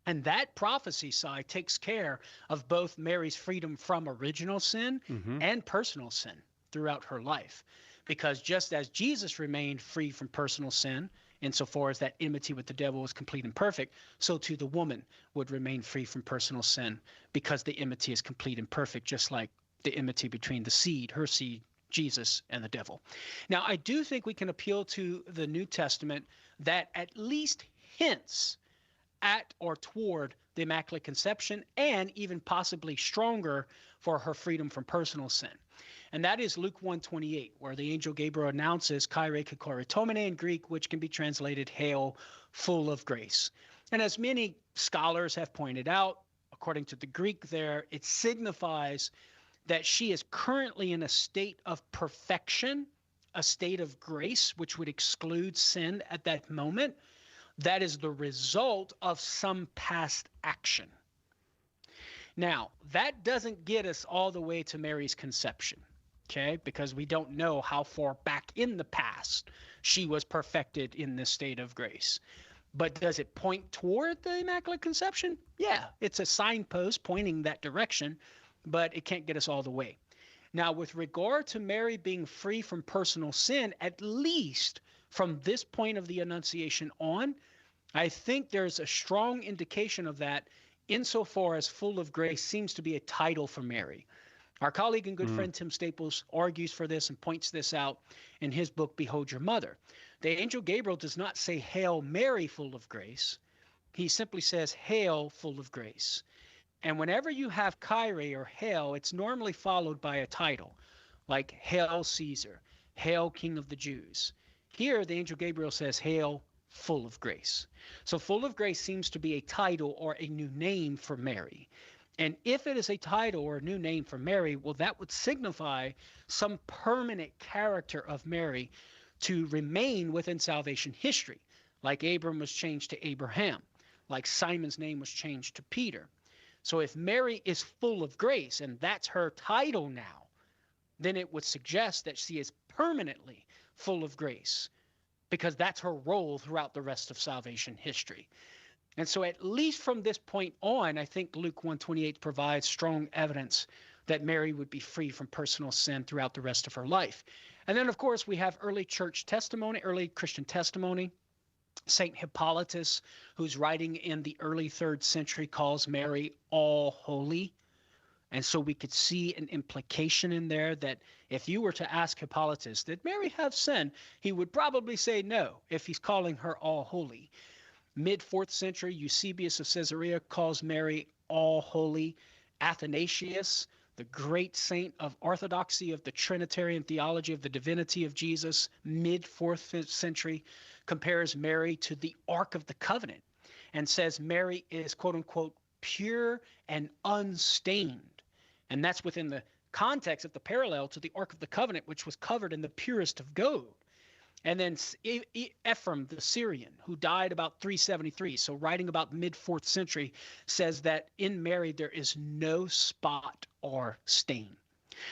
And that prophecy side takes care of both Mary's freedom from original sin and personal sin throughout her life. Because just as Jesus remained free from personal sin, insofar as that enmity with the devil was complete and perfect, so too the woman would remain free from personal sin because the enmity is complete and perfect, just like the enmity between the seed, her seed, Jesus, and the devil. Now, I do think we can appeal to the New Testament that at least hints at or toward the Immaculate Conception, and even possibly stronger for her freedom from personal sin. And that is Luke 1:28, where the angel Gabriel announces Kyrie Kakoritomene in Greek, which can be translated Hail, full of grace. And as many scholars have pointed out, according to the Greek there, it signifies that she is currently in a state of perfection, a state of grace, which would exclude sin at that moment. That is the result of some past action. Now, that doesn't get us all the way to Mary's conception, okay? Because we don't know how far back in the past she was perfected in this state of grace. But does it point toward the Immaculate Conception? Yeah, it's a signpost pointing that direction, but it can't get us all the way. Now, with regard to Mary being free from personal sin, at least from this point of the Annunciation on, I think there's a strong indication of that insofar as full of grace seems to be a title for Mary. Our colleague and good friend Tim Staples argues for this and points this out in his book, Behold Your Mother. The angel Gabriel does not say, Hail Mary, full of grace. He simply says, Hail, full of grace. And whenever you have Kyrie or Hail, it's normally followed by a title, like Hail Caesar, Hail King of the Jews. Here, the angel Gabriel says, Hail, full of grace. So full of grace seems to be a title or a new name for Mary. And if it is a title or a new name for Mary, well, that would signify some permanent character of Mary to remain within salvation history, like Abram was changed to Abraham, like Simon's name was changed to Peter. So if Mary is full of grace, and that's her title now, then it would suggest that she is permanently full of grace, because that's her role throughout the rest of salvation history. And so at least from this point on, I think Luke 1:28 provides strong evidence that Mary would be free from personal sin throughout the rest of her life. And then, of course, we have early church testimony, early Christian testimony. St. Hippolytus, who's writing in the early 3rd century, calls Mary all holy. And so we could see an implication in there that if you were to ask Hippolytus, did Mary have sin? He would probably say no if he's calling her all holy. Mid-4th century, Eusebius of Caesarea calls Mary all holy. Athanasius, the great saint of orthodoxy of the Trinitarian theology of the divinity of Jesus, mid-4th century, compares Mary to the Ark of the Covenant and says Mary is, quote unquote, pure and unstained. And that's within the context of the parallel to the Ark of the Covenant, which was covered in the purest of gold. And then Ephraim the Syrian, who died about 373, so writing about mid-4th century, says that in Mary there is no spot or stain.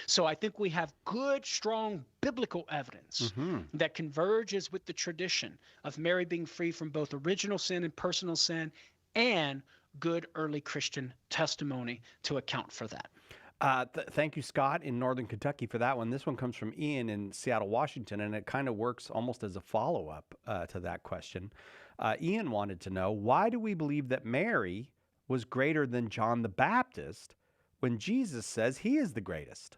So I think we have good, strong biblical evidence that converges with the tradition of Mary being free from both original sin and personal sin, and good early Christian testimony to account for that. Thank you, Scott, in Northern Kentucky for that one. This one comes from Ian in Seattle, Washington, and it kind of works almost as a follow-up to that question. Ian wanted to know, why do we believe that Mary was greater than John the Baptist when Jesus says he is the greatest?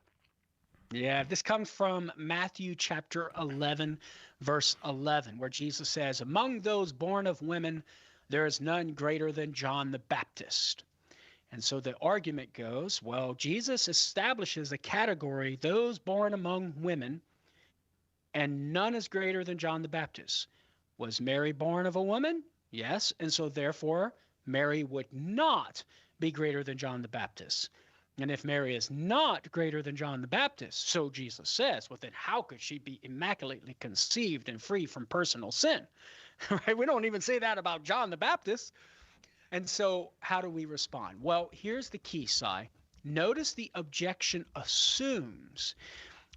Yeah, this comes from Matthew chapter 11, verse 11, where Jesus says, among those born of women, there is none greater than John the Baptist. And so the argument goes, well, Jesus establishes a category, those born among women, and none is greater than John the Baptist. Was Mary born of a woman? Yes. And so therefore, Mary would not be greater than John the Baptist. And if Mary is not greater than John the Baptist, so Jesus says, well, then how could she be immaculately conceived and free from personal sin? Right? We don't even say that about John the Baptist. And so how do we respond? Well, here's the key, Si. Notice the objection assumes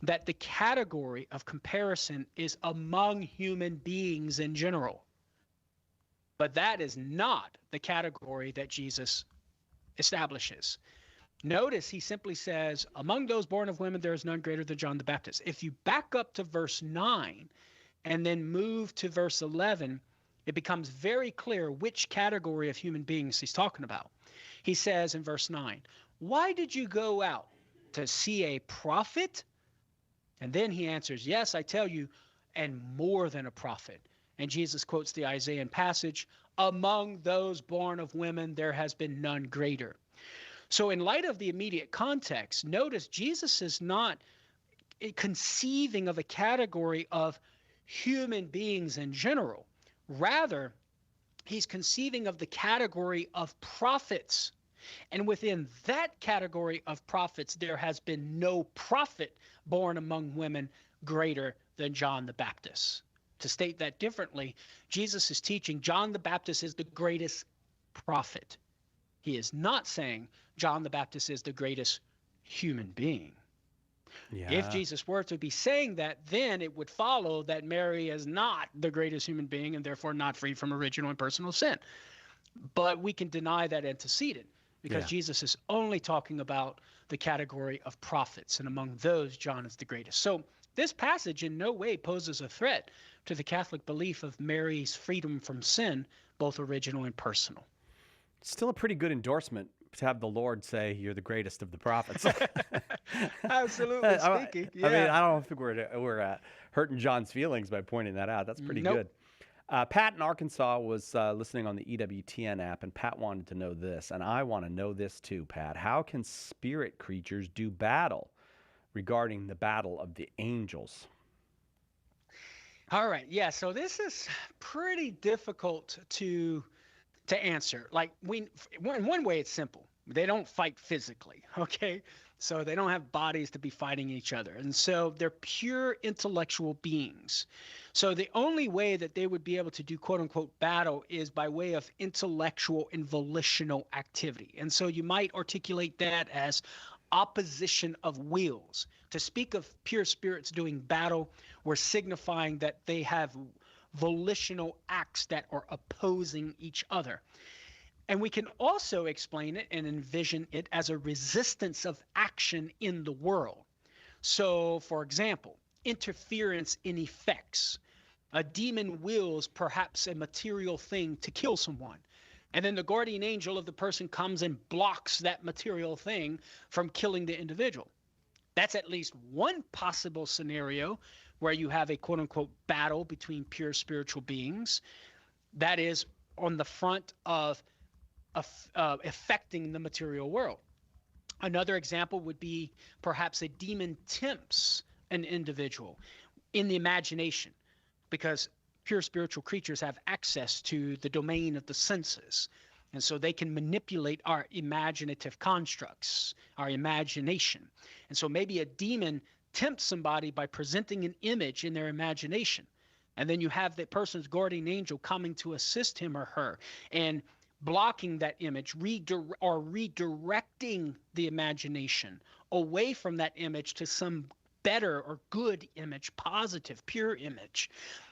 that the category of comparison is among human beings in general. But that is not the category that Jesus establishes. Notice he simply says, among those born of women, there is none greater than John the Baptist. If you back up to verse 9 and then move to verse 11, it becomes very clear which category of human beings he's talking about. He says in verse 9, why did you go out to see a prophet? And then he answers, yes, I tell you, and more than a prophet. And Jesus quotes the Isaiah passage, among those born of women, there has been none greater. So in light of the immediate context, notice Jesus is not conceiving of a category of human beings in general. Rather, he's conceiving of the category of prophets. And within that category of prophets, there has been no prophet born among women greater than John the Baptist. To state that differently, Jesus is teaching John the Baptist is the greatest prophet. He is not saying John the Baptist is the greatest human being. Yeah. If Jesus were to be saying that, then it would follow that Mary is not the greatest human being and therefore not free from original and personal sin. But we can deny that antecedent because Jesus is only talking about the category of prophets, and among those, John is the greatest. So this passage in no way poses a threat to the Catholic belief of Mary's freedom from sin, both original and personal. Still a pretty good endorsement to have the Lord say you're the greatest of the prophets. Absolutely speaking. Yeah. I mean, I don't think we're hurting John's feelings by pointing that out. That's pretty good. Pat in Arkansas was listening on the EWTN app, and Pat wanted to know this, and I want to know this too, Pat. How can spirit creatures do battle regarding the battle of the angels? All right. Yeah. So this is pretty difficult to answer. Like in one way, it's simple. They don't fight physically. Okay. So they don't have bodies to be fighting each other. And so they're pure intellectual beings. So the only way that they would be able to do quote unquote battle is by way of intellectual and volitional activity. And so you might articulate that as opposition of wills. To speak of pure spirits doing battle, we're signifying that they have volitional acts that are opposing each other. And we can also explain it and envision it as a resistance of action in the world. So, for example, interference in effects. A demon wills perhaps a material thing to kill someone. And then the guardian angel of the person comes and blocks that material thing from killing the individual. That's at least one possible scenario where you have a quote unquote battle between pure spiritual beings. That is on the front of affecting the material world. Another example would be perhaps a demon tempts an individual in the imagination, because pure spiritual creatures have access to the domain of the senses. And so they can manipulate our imaginative constructs, our imagination. And so maybe a demon tempts somebody by presenting an image in their imagination. And then you have the person's guardian angel coming to assist him or her and blocking that image, redirecting the imagination away from that image to some better or good image, positive, pure image.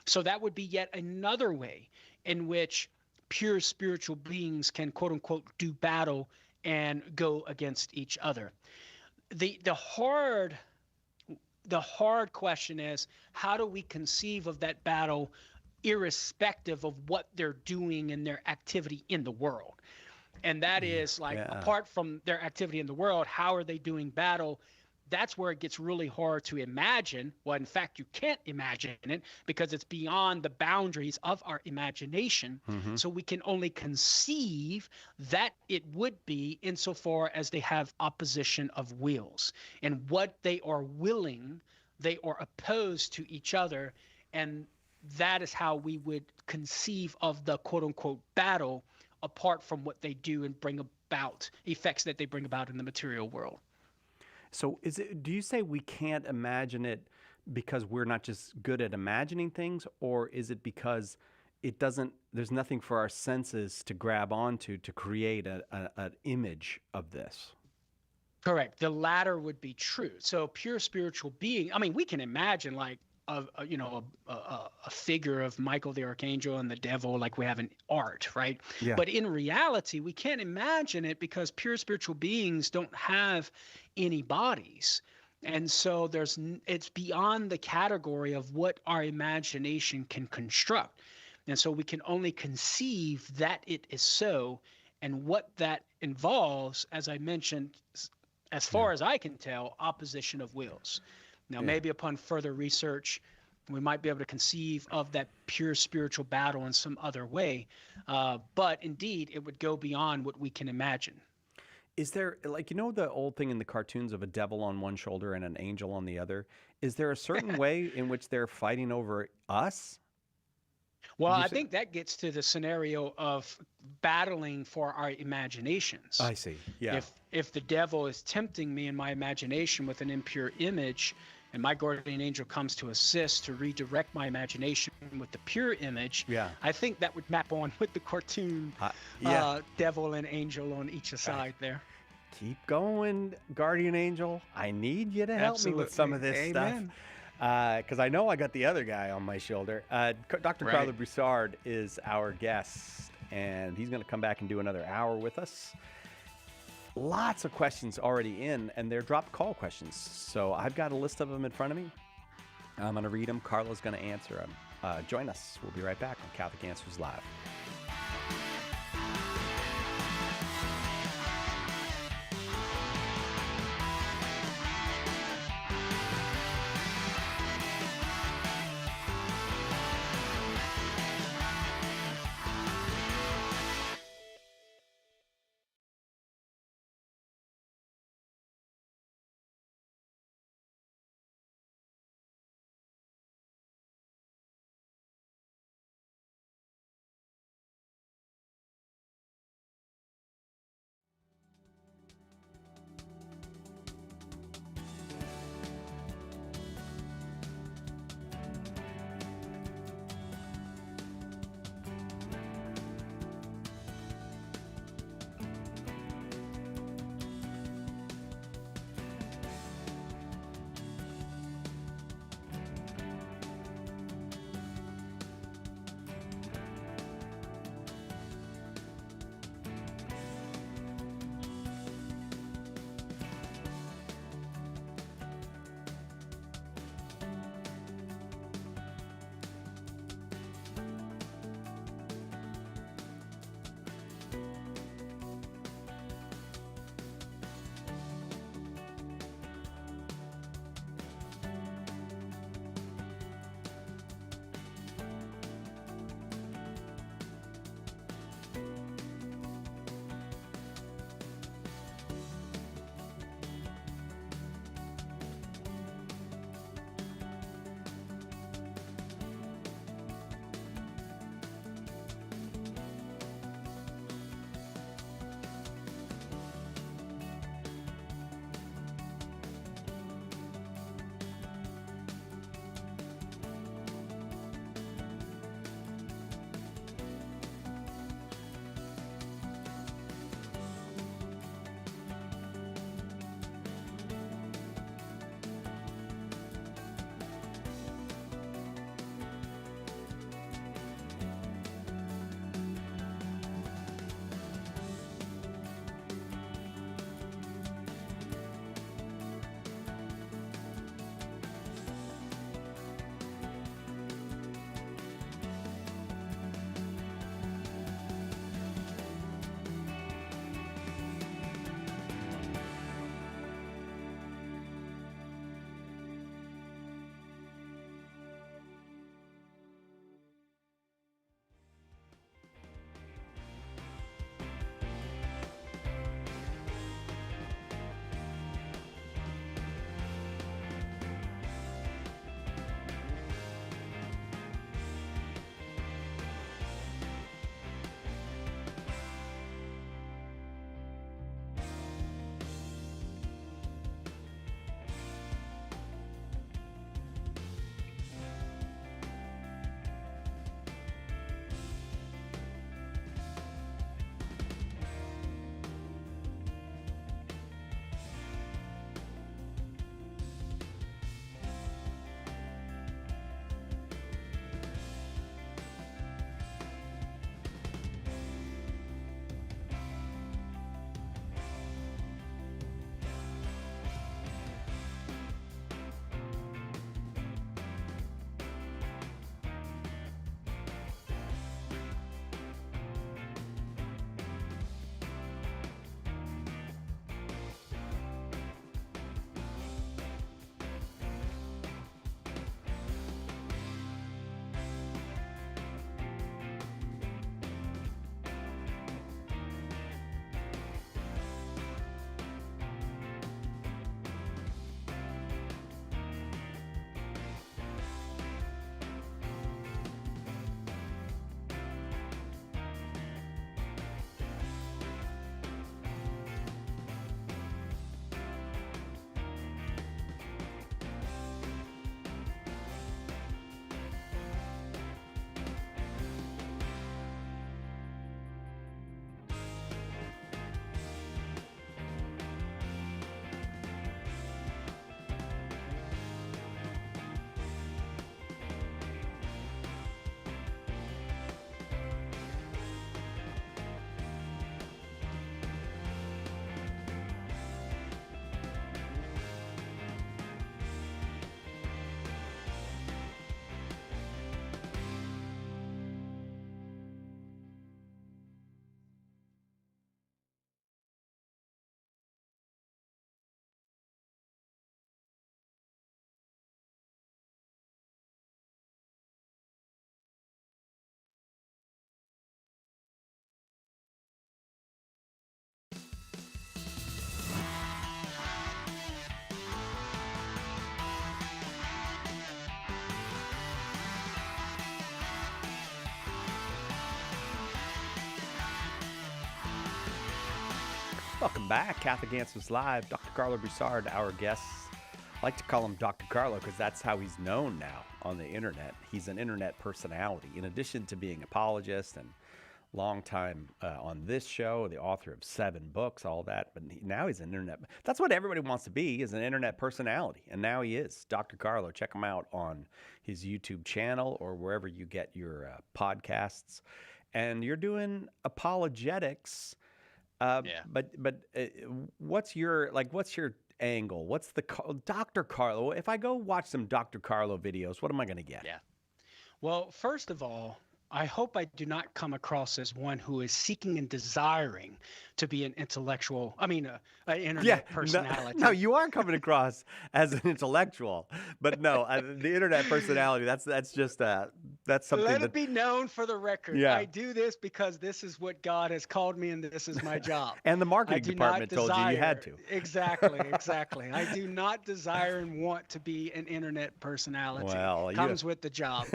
So that would be yet another way in which pure spiritual beings can, quote unquote, do battle and go against each other. The hard question is, how do we conceive of that battle irrespective of what they're doing in their activity in the world? And that is like, apart from their activity in the world, how are they doing battle? That's where it gets really hard to imagine. Well, in fact, you can't imagine it because it's beyond the boundaries of our imagination. So we can only conceive that it would be insofar as they have opposition of wills. And what they are willing, they are opposed to each other. And that is how we would conceive of the quote unquote battle, apart from what they do and bring about, effects that they bring about in the material world. So do you say we can't imagine it because we're not just good at imagining things, or is it because there's nothing for our senses to grab onto to create an image of this? Correct. The latter would be true. So pure spiritual being, I mean, we can imagine like a figure of Michael the Archangel and the devil like we have in art, right? Yeah. But in reality, we can't imagine it because pure spiritual beings don't have any bodies. And so it's beyond the category of what our imagination can construct. And so we can only conceive that it is so, and what that involves, as I mentioned, as far as I can tell, opposition of wills. Now, maybe upon further research, we might be able to conceive of that pure spiritual battle in some other way. But indeed, it would go beyond what we can imagine. Is there, like, the old thing in the cartoons of a devil on one shoulder and an angel on the other? Is there a certain way in which they're fighting over us? Well, I think that gets to the scenario of battling for our imaginations. I see. Yeah. If the devil is tempting me in my imagination with an impure image, and my guardian angel comes to assist to redirect my imagination with the pure image, I think that would map on with the cartoon devil and angel on each side there. Keep going, guardian angel. I need you to help me with some of this stuff. Because I know I got the other guy on my shoulder. Dr. Karlo Broussard is our guest, and he's going to come back and do another hour with us. Lots of questions already in, and they're drop call questions. So I've got a list of them in front of me. I'm going to read them. Karlo's going to answer them. Join us. We'll be right back on Catholic Answers Live. Welcome back. Catholic Answers Live. Dr. Karlo Broussard, our guest. I like to call him Dr. Karlo because that's how he's known now on the internet. He's an internet personality. In addition to being apologist and long time on this show, the author of 7 books, all that, but now he's an internet. That's what everybody wants to be, is an internet personality, and now he is. Dr. Karlo, check him out on his YouTube channel or wherever you get your podcasts. And you're doing apologetics. But what's your angle? What's the Dr. Karlo? If I go watch some Dr. Karlo videos, what am I going to get? Yeah. Well, first of all, I hope I do not come across as one who is seeking and desiring to be an internet personality. No, you are coming across as an intellectual, but no, the internet personality, that's something. Let it be known for the record. Yeah. I do this because this is what God has called me and this is my job. And the marketing department told you you had to. Exactly. I do not desire and want to be an internet personality. Well, comes with the job.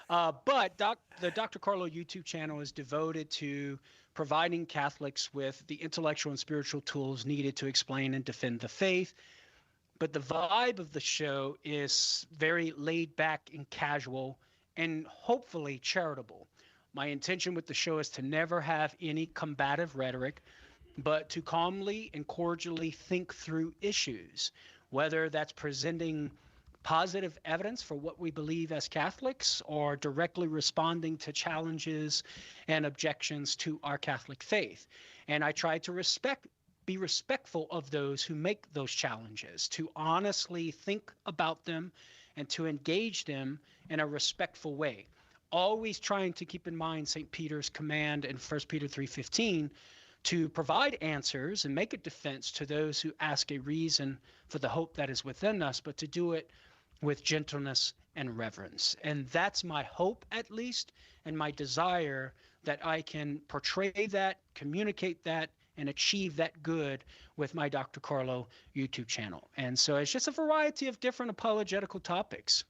But the Dr. Karlo YouTube channel is devoted to providing Catholics with the intellectual and spiritual tools needed to explain and defend the faith. But the vibe of the show is very laid back and casual and hopefully charitable. My intention with the show is to never have any combative rhetoric, but to calmly and cordially think through issues, whether that's presenting positive evidence for what we believe as Catholics or directly responding to challenges and objections to our Catholic faith. And I try to be respectful of those who make those challenges, to honestly think about them and to engage them in a respectful way. Always trying to keep in mind St. Peter's command in 1 Peter 3:15 to provide answers and make a defense to those who ask a reason for the hope that is within us, but to do it with gentleness and reverence. And that's my hope, at least, and my desire, that I can portray that, communicate that, and achieve that good with my Dr. Karlo YouTube channel. And so it's just a variety of different apologetical topics,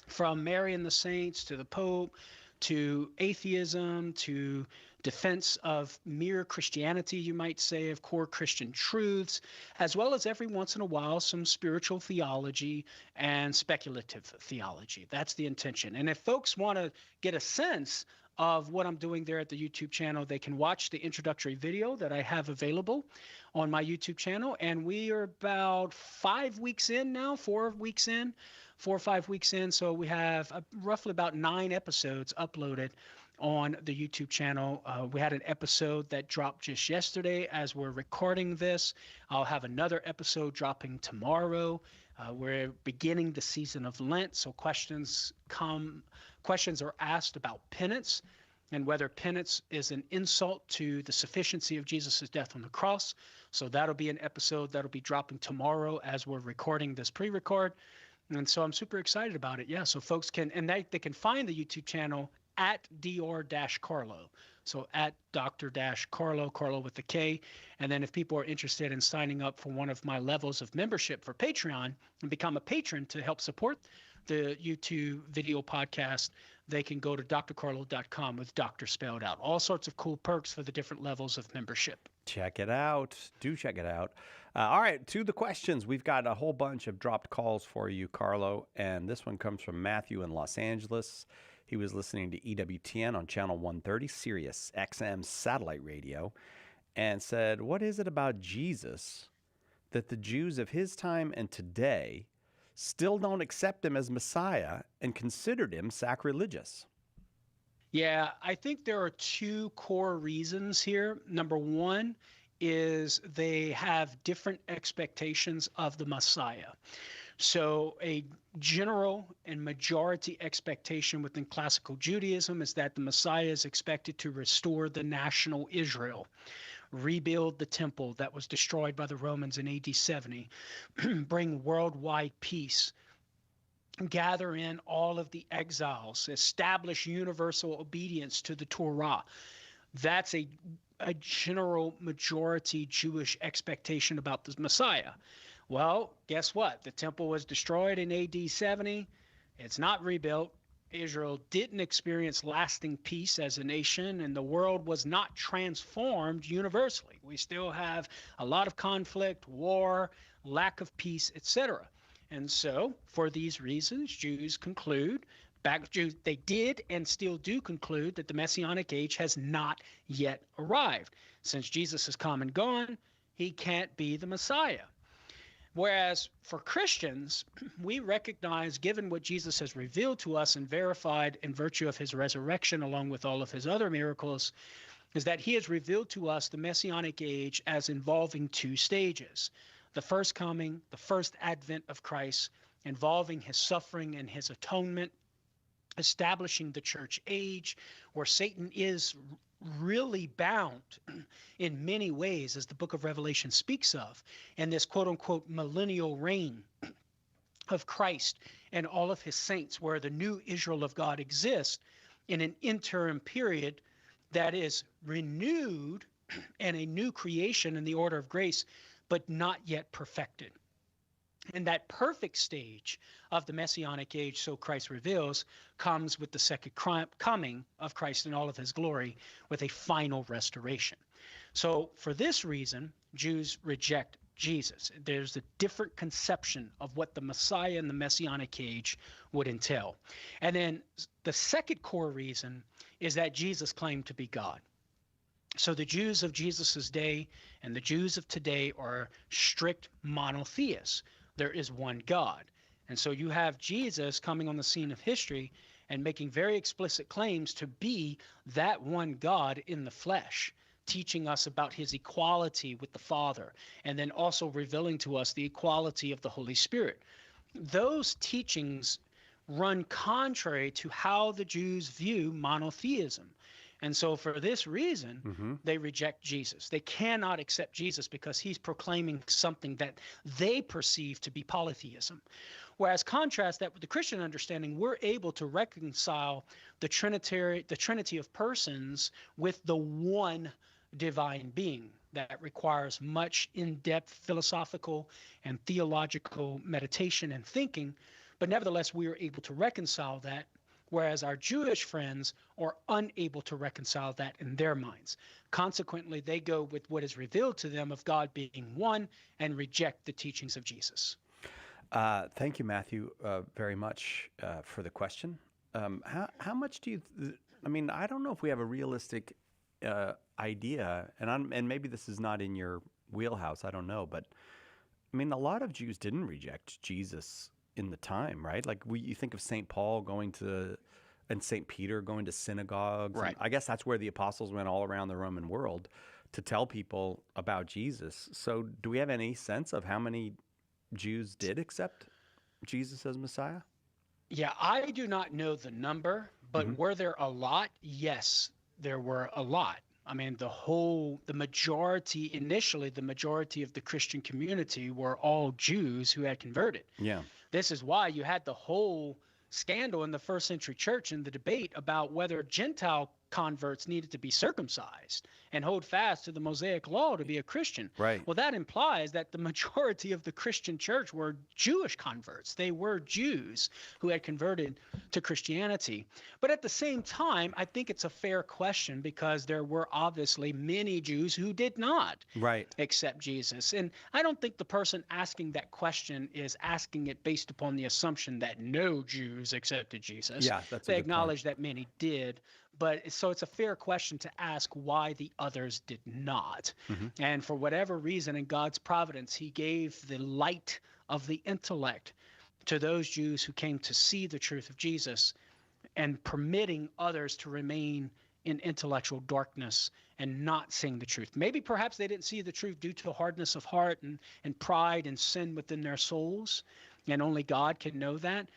from Mary and the Saints to the Pope, to atheism, to defense of mere Christianity, you might say, of core Christian truths, as well as every once in a while some spiritual theology and speculative theology. That's the intention. And if folks want to get a sense of what I'm doing there at the YouTube channel, they can watch the introductory video that I have available on my YouTube channel. And we are about 5 weeks in now, 4 or 5 weeks in. So we have roughly about 9 episodes uploaded on the YouTube channel. We had an episode that dropped just yesterday as we're recording this. I'll have another episode dropping tomorrow. We're beginning the season of Lent, so questions are asked about penance and whether penance is an insult to the sufficiency of Jesus' death on the cross. So that'll be an episode that'll be dropping tomorrow as we're recording this pre-record. And so I'm super excited about it. Yeah, so folks can, and they can find the YouTube channel at Dr-Karlo. So at Dr-Karlo, Karlo with the K. And then if people are interested in signing up for one of my levels of membership for Patreon and become a patron to help support the YouTube video podcast, they can go to drkarlo.com with doctor spelled out. All sorts of cool perks for the different levels of membership. Check it out. Do check it out. All right, to the questions. We've got a whole bunch of dropped calls for you, Karlo. And this one comes from Matthew in Los Angeles. He was listening to EWTN on channel 130, Sirius XM satellite radio, and said, what is it about Jesus that the Jews of his time and today still don't accept him as Messiah and considered him sacrilegious? Yeah, I think there are 2 core reasons here. Number one is they have different expectations of the Messiah. So a general and majority expectation within classical Judaism is that the Messiah is expected to restore the national Israel, rebuild the temple that was destroyed by the Romans in AD 70, bring worldwide peace, gather in all of the exiles, establish universal obedience to the Torah. That's a general majority Jewish expectation about the Messiah. Well, guess what? The temple was destroyed in AD 70. It's not rebuilt. Israel didn't experience lasting peace as a nation, and the world was not transformed universally. We still have a lot of conflict, war, lack of peace, etc. And so, for these reasons, Jews conclude, they did and still do conclude that the Messianic age has not yet arrived. Since Jesus has come and gone, he can't be the Messiah. Whereas for Christians, we recognize, given what Jesus has revealed to us and verified in virtue of his resurrection, along with all of his other miracles, is that he has revealed to us the Messianic age as involving two stages. The first coming, the first advent of Christ, involving his suffering and his atonement, establishing the church age, where Satan is really bound in many ways, as the book of Revelation speaks of, and this quote-unquote millennial reign of Christ and all of his saints, where the new Israel of God exists in an interim period that is renewed and a new creation in the order of grace, but not yet perfected. And that perfect stage of the Messianic age, so Christ reveals, comes with the second coming of Christ in all of his glory, with a final restoration. So for this reason, Jews reject Jesus. There's a different conception of what the Messiah and the Messianic age would entail. And then the second core reason is that Jesus claimed to be God. So the Jews of Jesus's day and the Jews of today are strict monotheists. There is one God. And so you have Jesus coming on the scene of history and making very explicit claims to be that one God in the flesh, teaching us about his equality with the Father, and then also revealing to us the equality of the Holy Spirit. Those teachings run contrary to how the Jews view monotheism. And so for this reason, they reject Jesus. They cannot accept Jesus because he's proclaiming something that they perceive to be polytheism. Whereas contrast that with the Christian understanding, we're able to reconcile the Trinity of persons with the one divine being that requires much in-depth philosophical and theological meditation and thinking. But nevertheless, we are able to reconcile that, whereas our Jewish friends are unable to reconcile that in their minds. Consequently, they go with what is revealed to them of God being one and reject the teachings of Jesus. Thank you, Matthew, very much for the question. How much do you, I don't know if we have a realistic idea, and maybe this is not in your wheelhouse, I don't know, but a lot of Jews didn't reject Jesus in the time, right? Like you think of St. Paul and St. Peter going to synagogues. Right. I guess that's where the apostles went all around the Roman world to tell people about Jesus. So do we have any sense of how many Jews did accept Jesus as Messiah? Yeah, I do not know the number, but were there a lot? Yes, there were a lot. The majority of the Christian community were all Jews who had converted. Yeah. This is why you had the whole scandal in the first century church and the debate about whether Gentile converts needed to be circumcised and hold fast to the Mosaic law to be a Christian. Right. Well, that implies that the majority of the Christian church were Jewish converts. They were Jews who had converted to Christianity. But at the same time, I think it's a fair question because there were obviously many Jews who did not accept Jesus. And I don't think the person asking that question is asking it based upon the assumption that no Jews accepted Jesus. Yeah, that's a They good acknowledge that many did. But so it's a fair question to ask why the others did not. And for whatever reason, in God's providence, he gave the light of the intellect to those Jews who came to see the truth of Jesus, and permitting others to remain in intellectual darkness and not seeing the truth. Maybe perhaps they didn't see the truth due to hardness of heart and pride and sin within their souls, and only God can know that.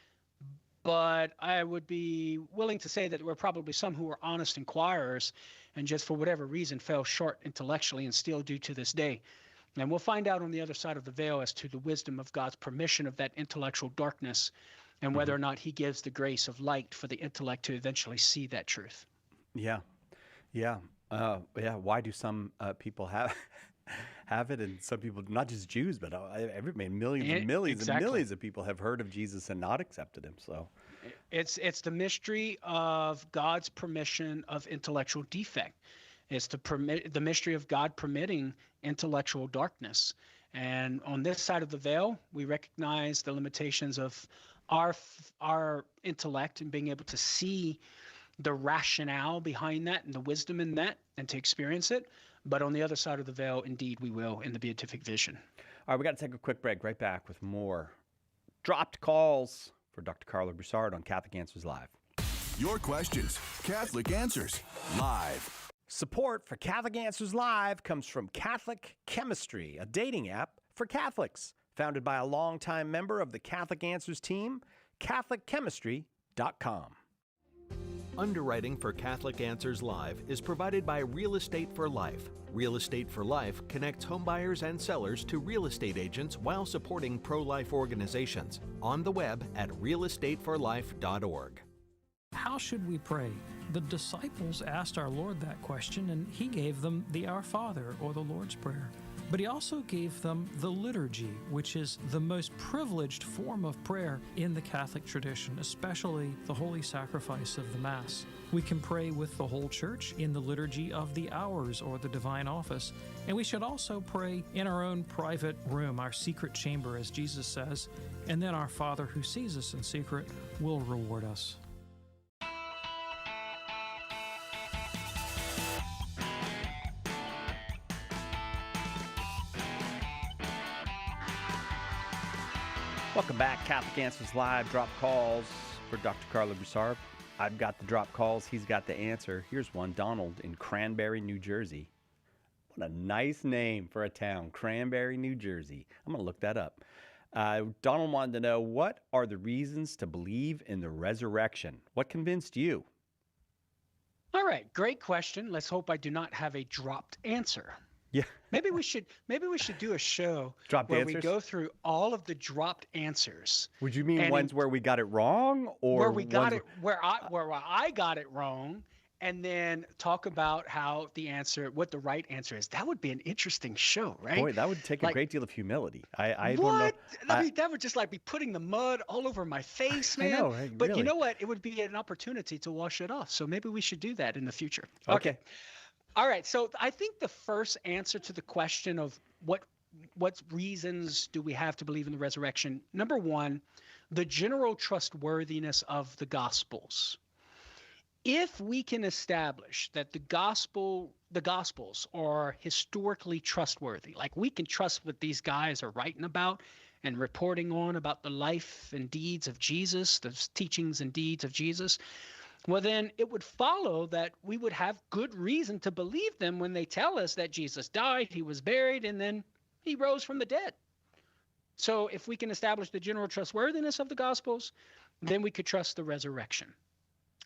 But I would be willing to say that there were probably some who were honest inquirers and just for whatever reason fell short intellectually and still do to this day. And we'll find out on the other side of the veil as to the wisdom of God's permission of that intellectual darkness and whether or not he gives the grace of light for the intellect to eventually see that truth. Yeah. Why do some people have it, and some people, not just Jews, but millions and millions and millions of people have heard of Jesus and not accepted him. So It's the mystery of God's permission of intellectual defect. It's the mystery of God permitting intellectual darkness. And on this side of the veil, we recognize the limitations of our intellect and being able to see the rationale behind that and the wisdom in that and to experience it. But on the other side of the veil, indeed, we will in the beatific vision. All right, we got to take a quick break. Right back with more dropped calls for Dr. Karlo Broussard on Catholic Answers Live. Your questions, Catholic Answers Live. Support for Catholic Answers Live comes from Catholic Chemistry, a dating app for Catholics, founded by a longtime member of the Catholic Answers team, CatholicChemistry.com. Underwriting for Catholic Answers Live is provided by Real Estate for Life. Real Estate for Life connects homebuyers and sellers to real estate agents while supporting pro-life organizations. On the web at realestateforlife.org. How should we pray? The disciples asked our Lord that question, and he gave them the Our Father, or the Lord's Prayer. But he also gave them the liturgy, which is the most privileged form of prayer in the Catholic tradition, especially the holy sacrifice of the Mass. We can pray with the whole Church in the liturgy of the hours or the divine office, and we should also pray in our own private room, our secret chamber, as Jesus says, and then our Father who sees us in secret will reward us. Welcome back. Catholic Answers Live. Drop calls for Dr. Karlo Broussard. I've got the drop calls. He's got the answer. Here's one. Donald in Cranberry, New Jersey. What a nice name for a town. Cranberry, New Jersey. I'm going to look that up. Donald wanted to know, what are the reasons to believe in the resurrection? What convinced you? All right. Great question. Let's hope I do not have a dropped answer. Yeah. Maybe we should do a show Dropped where answers? we go through all of the dropped answers. Would you mean ones where we got it wrong, or where we got it where I got it wrong, and then talk about what the right answer is? That would be an interesting show, right? Boy, that would take a great deal of humility. I don't know. I mean, that would just like be putting the mud all over my face, man. I know, right? But Really. you know what? It would be an opportunity to wash it off. So maybe we should do that in the future. Okay. All right. So I think the first answer to the question of what reasons do we have to believe in the resurrection? Number one, the general trustworthiness of the Gospels. If we can establish that the Gospels are historically trustworthy, like we can trust what these guys are writing about and reporting on about the life and deeds of Jesus, the teachings and deeds of Jesus, well, then it would follow that we would have good reason to believe them when they tell us that Jesus died, he was buried, and then he rose from the dead. So if we can establish the general trustworthiness of the Gospels, then we could trust the resurrection.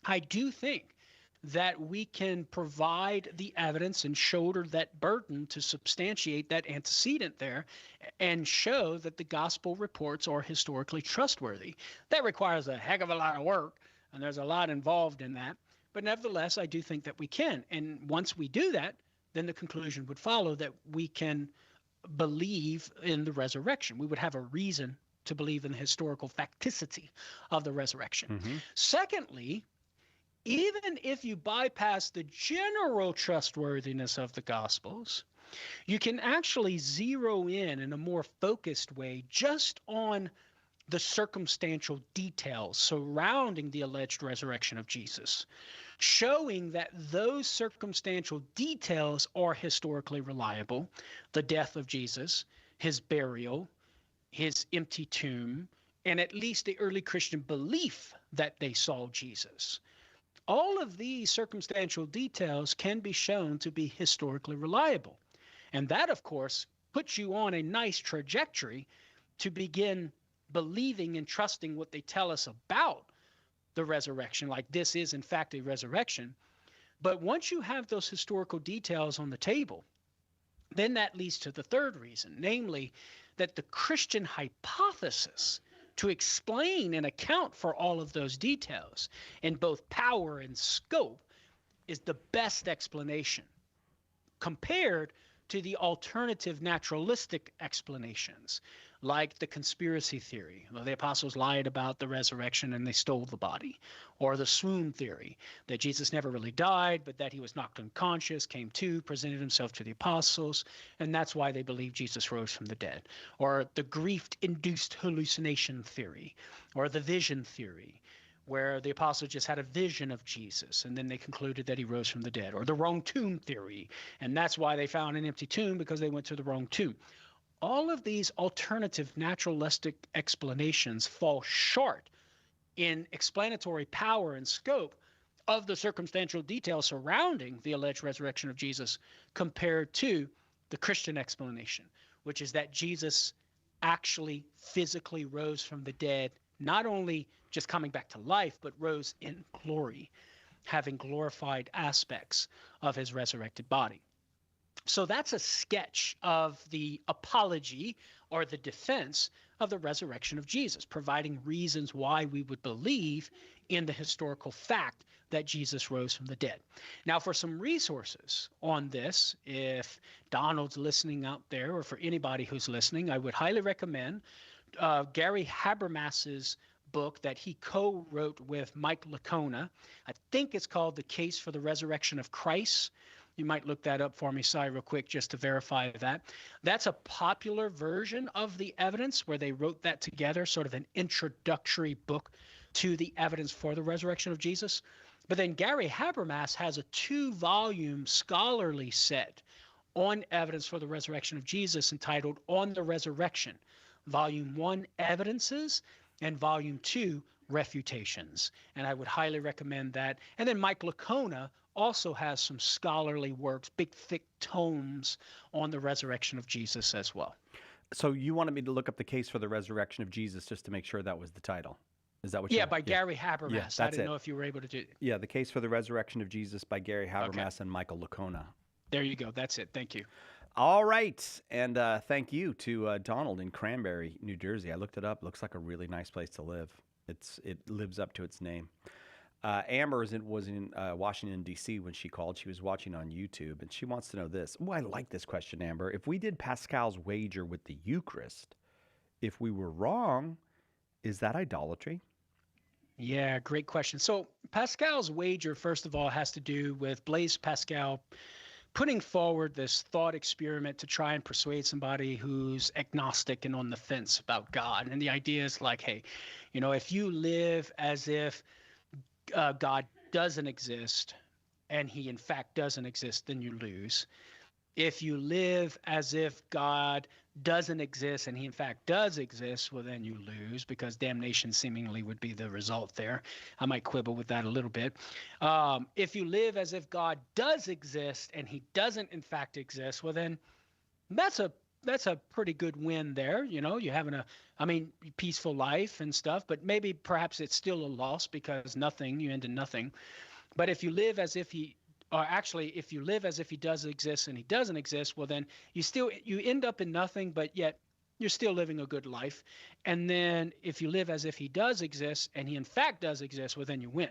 I do think that we can provide the evidence and shoulder that burden to substantiate that antecedent there and show that the Gospel reports are historically trustworthy. That requires a heck of a lot of work, and there's a lot involved in that. But nevertheless, I do think that we can. And once we do that, then the conclusion would follow that we can believe in the resurrection. We would have a reason to believe in the historical facticity of the resurrection. Mm-hmm. Secondly, even if you bypass the general trustworthiness of the Gospels, you can actually zero in a more focused way just on the circumstantial details surrounding the alleged resurrection of Jesus, showing that those circumstantial details are historically reliable: the death of Jesus, his burial, his empty tomb, and at least the early Christian belief that they saw Jesus. All of these circumstantial details can be shown to be historically reliable. And that, of course, puts you on a nice trajectory to begin believing and trusting what they tell us about the resurrection, like this is in fact a resurrection. But once you have those historical details on the table, then that leads to the third reason, namely that the Christian hypothesis to explain and account for all of those details in both power and scope is the best explanation compared to the alternative naturalistic explanations, like the conspiracy theory. Well, the apostles lied about the resurrection and they stole the body. Or the swoon theory, that Jesus never really died, but that he was knocked unconscious, came to, presented himself to the apostles, and that's why they believe Jesus rose from the dead. Or the grief-induced hallucination theory, or the vision theory, where the apostles just had a vision of Jesus, and then they concluded that he rose from the dead. Or the wrong tomb theory, and that's why they found an empty tomb, because they went to the wrong tomb. All of these alternative naturalistic explanations fall short in explanatory power and scope of the circumstantial details surrounding the alleged resurrection of Jesus compared to the Christian explanation, which is that Jesus actually physically rose from the dead, not only just coming back to life, but rose in glory, having glorified aspects of his resurrected body. So that's a sketch of the apology or the defense of the resurrection of Jesus, providing reasons why we would believe in the historical fact that Jesus rose from the dead. Now, for some resources on this, if Donald's listening out there, or for anybody who's listening, I would highly recommend Gary Habermas's book that he co-wrote with Mike Licona. I think it's called The Case for the Resurrection of Christ. You might look that up for me, Si, real quick, just to verify that. That's a popular version of the evidence where they wrote that together, sort of an introductory book to the evidence for the resurrection of Jesus. But then Gary Habermas has a 2-volume scholarly set on evidence for the resurrection of Jesus entitled On the Resurrection, Volume 1, Evidences, and Volume 2, Refutations. And I would highly recommend that. And then Mike Licona also has some scholarly works, big, thick tomes on the resurrection of Jesus as well. So you wanted me to look up The Case for the Resurrection of Jesus just to make sure that was the title. Is that what you by Gary Habermas. Yeah, I didn't know if you were able to do it. Yeah, The Case for the Resurrection of Jesus by Gary Habermas and Michael Licona. There you go. That's it. Thank you. All right. And thank you to Donald in Cranberry, New Jersey. I looked it up. Looks like a really nice place to live. It lives up to its name. Amber was in Washington, D.C. when she called. She was watching on YouTube, and she wants to know this. Oh, I like this question, Amber. If we did Pascal's wager with the Eucharist, if we were wrong, is that idolatry? Yeah, great question. So Pascal's wager, first of all, has to do with Blaise Pascal putting forward this thought experiment to try and persuade somebody who's agnostic and on the fence about God. And the idea is like, hey, if you live as if God doesn't exist and he in fact doesn't exist, then you lose. If you live as if God doesn't exist and he in fact does exist, well, then you lose, because damnation seemingly would be the result there. I might quibble with that a little bit. If you live as if God does exist and he doesn't in fact exist, well, then that's a pretty good win there. You're having peaceful life and stuff, but maybe perhaps it's still a loss because you end in nothing. But if you live as if if you live as if he does exist and he doesn't exist, well, then you end up in nothing, but yet you're still living a good life. And then if you live as if he does exist and he in fact does exist, well, then you win.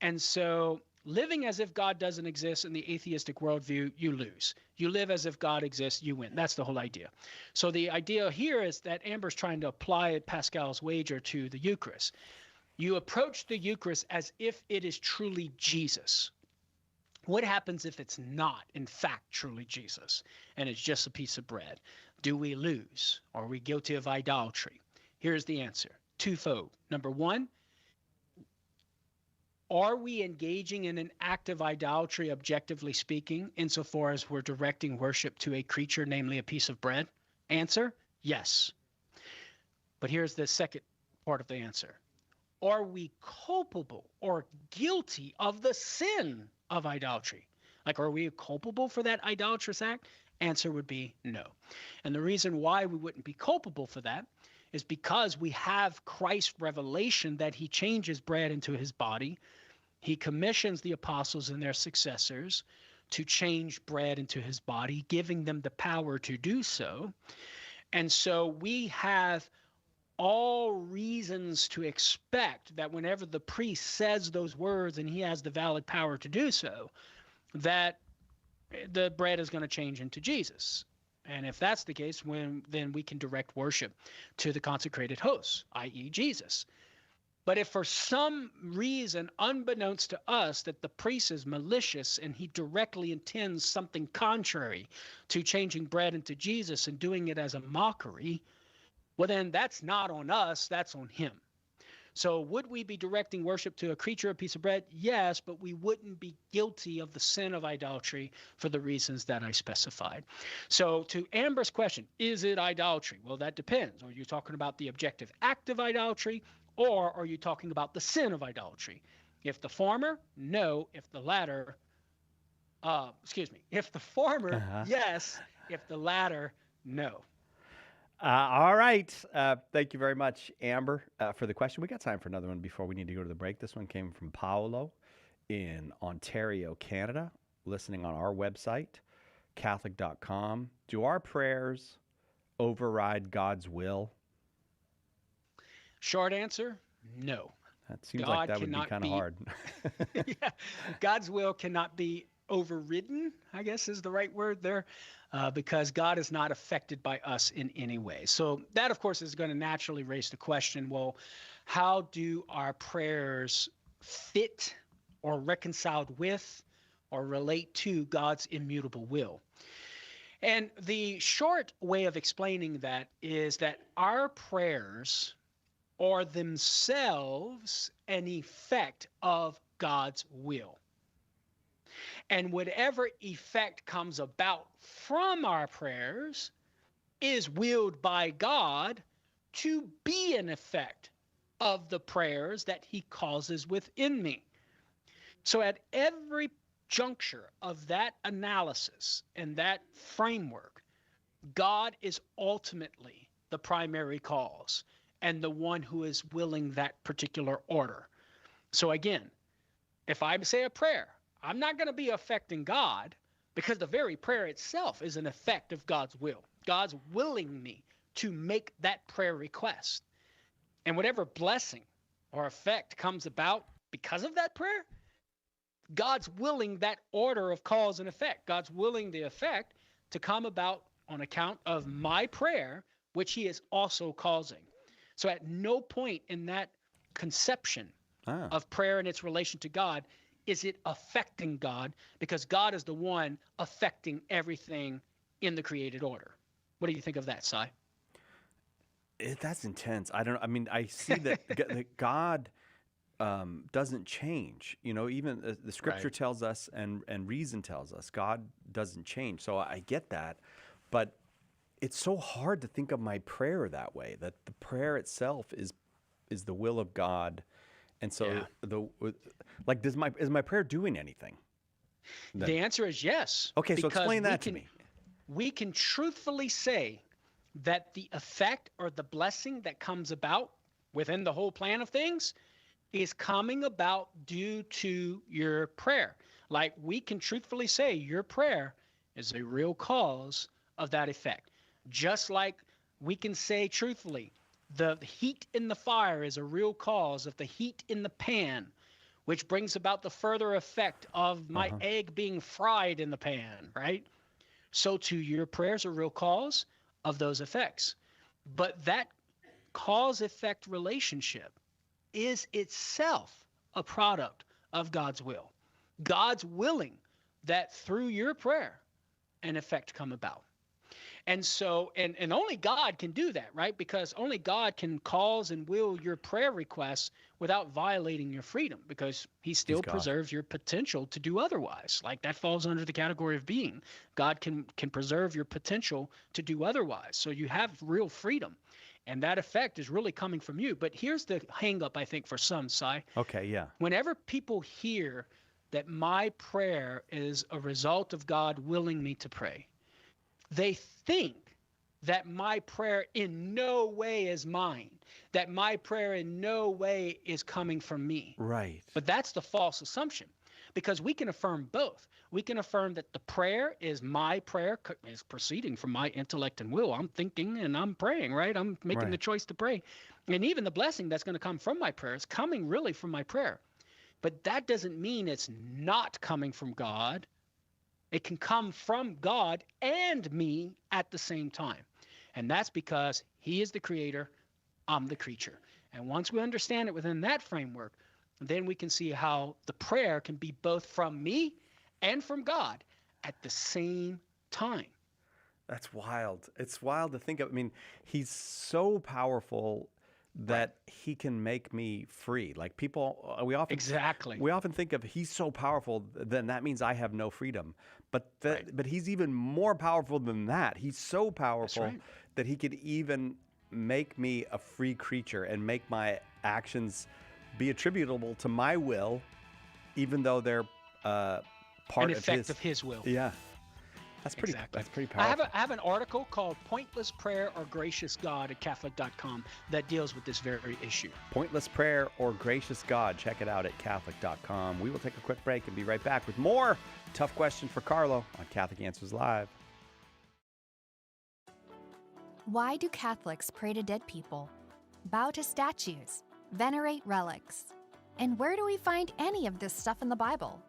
And so living as if God doesn't exist in the atheistic worldview, you lose. You live as if God exists, you win. That's the whole idea. So the idea here is that Amber's trying to apply Pascal's wager to the Eucharist. You approach the Eucharist as if it is truly Jesus. What happens if it's not, in fact, truly Jesus, and it's just a piece of bread? Do we lose? Are we guilty of idolatry? Here's the answer. Twofold. Number one, are we engaging in an act of idolatry, objectively speaking, insofar as we're directing worship to a creature, namely a piece of bread? Answer, yes. But here's the second part of the answer. Are we culpable or guilty of the sin of idolatry? Like, are we culpable for that idolatrous act? Answer would be no. And the reason why we wouldn't be culpable for that is because we have Christ's revelation that he changes bread into his body. He commissions the apostles and their successors to change bread into his body, giving them the power to do so. And so we have all reasons to expect that whenever the priest says those words and he has the valid power to do so, that the bread is going to change into Jesus. And if that's the case, then we can direct worship to the consecrated hosts, i.e. Jesus. But if for some reason, unbeknownst to us, that the priest is malicious and he directly intends something contrary to changing bread into Jesus and doing it as a mockery, well, then that's not on us, that's on him. So would we be directing worship to a creature, a piece of bread? Yes, but we wouldn't be guilty of the sin of idolatry for the reasons that I specified. So to Amber's question, is it idolatry? Well, that depends. Are you talking about the objective act of idolatry, or are you talking about the sin of idolatry? If the former, no. If the latter, if the former, yes. If the latter, no. All right. Thank you very much, Amber, for the question. We got time for another one before we need to go to the break. This one came from Paolo in Ontario, Canada, listening on our website, Catholic.com. Do our prayers override God's will? Short answer, no. That seems like that would be kind of hard. Yeah, God's will cannot be overridden, I guess is the right word there, because God is not affected by us in any way. So that, of course, is going to naturally raise the question, well, how do our prayers fit or reconciled with or relate to God's immutable will? And the short way of explaining that is that our prayers are themselves an effect of God's will. And whatever effect comes about from our prayers is willed by God to be an effect of the prayers that he causes within me. So at every juncture of that analysis and that framework, God is ultimately the primary cause and the one who is willing that particular order. So again, if I say a prayer, I'm not going to be affecting God, because the very prayer itself is an effect of God's will. God's willing me to make that prayer request. And whatever blessing or effect comes about because of that prayer, God's willing that order of cause and effect. God's willing the effect to come about on account of my prayer, which he is also causing. So at no point in that conception of prayer and its relation to God is it affecting God, because God is the one affecting everything in the created order. What do you think of that, Si? That's intense. I see that God doesn't change. You know, even the scripture tells us and reason tells us God doesn't change. So I get that. But it's so hard to think of my prayer that way, that the prayer itself is the will of God. And so is my prayer doing anything? The answer is yes. Okay, so explain that to me. We can truthfully say that the effect or the blessing that comes about within the whole plan of things is coming about due to your prayer. Like, we can truthfully say your prayer is a real cause of that effect. Just like we can say truthfully, the heat in the fire is a real cause of the heat in the pan, which brings about the further effect of my egg being fried in the pan, right? So too, your prayers are real cause of those effects. But that cause-effect relationship is itself a product of God's will. God's willing that through your prayer an effect come about. And so, and only God can do that, right? Because only God can cause and will your prayer requests without violating your freedom, because he still preserves your potential to do otherwise. Like, that falls under the category of being. God can preserve your potential to do otherwise. So you have real freedom. And that effect is really coming from you. But here's the hang up, I think, for some, Si. Okay, yeah. Whenever people hear that my prayer is a result of God willing me to pray, they think that my prayer in no way is mine, that my prayer in no way is coming from me. Right. But that's the false assumption, because we can affirm both. We can affirm that the prayer is my prayer, is proceeding from my intellect and will. I'm thinking and I'm praying, right? I'm making the choice to pray. And even the blessing that's going to come from my prayer is coming really from my prayer. But that doesn't mean it's not coming from God It can come from God and me at the same time. And that's because he is the creator, I'm the creature. And once we understand it within that framework, then we can see how the prayer can be both from me and from God at the same time. That's wild. It's wild to think of. I mean, he's so powerful that he can make me free. Like people, we often think of he's so powerful, then that means I have no freedom. But but he's even more powerful than that. He's so powerful that he could even make me a free creature and make my actions be attributable to my will, even though they're part of his will. Yeah. That's pretty powerful. I have an article called Pointless Prayer or Gracious God at Catholic.com that deals with this very issue. Pointless Prayer or Gracious God. Check it out at Catholic.com. We will take a quick break and be right back with more Tough Question for Karlo on Catholic Answers Live. Why do Catholics pray to dead people, bow to statues, venerate relics? And where do we find any of this stuff in the Bible?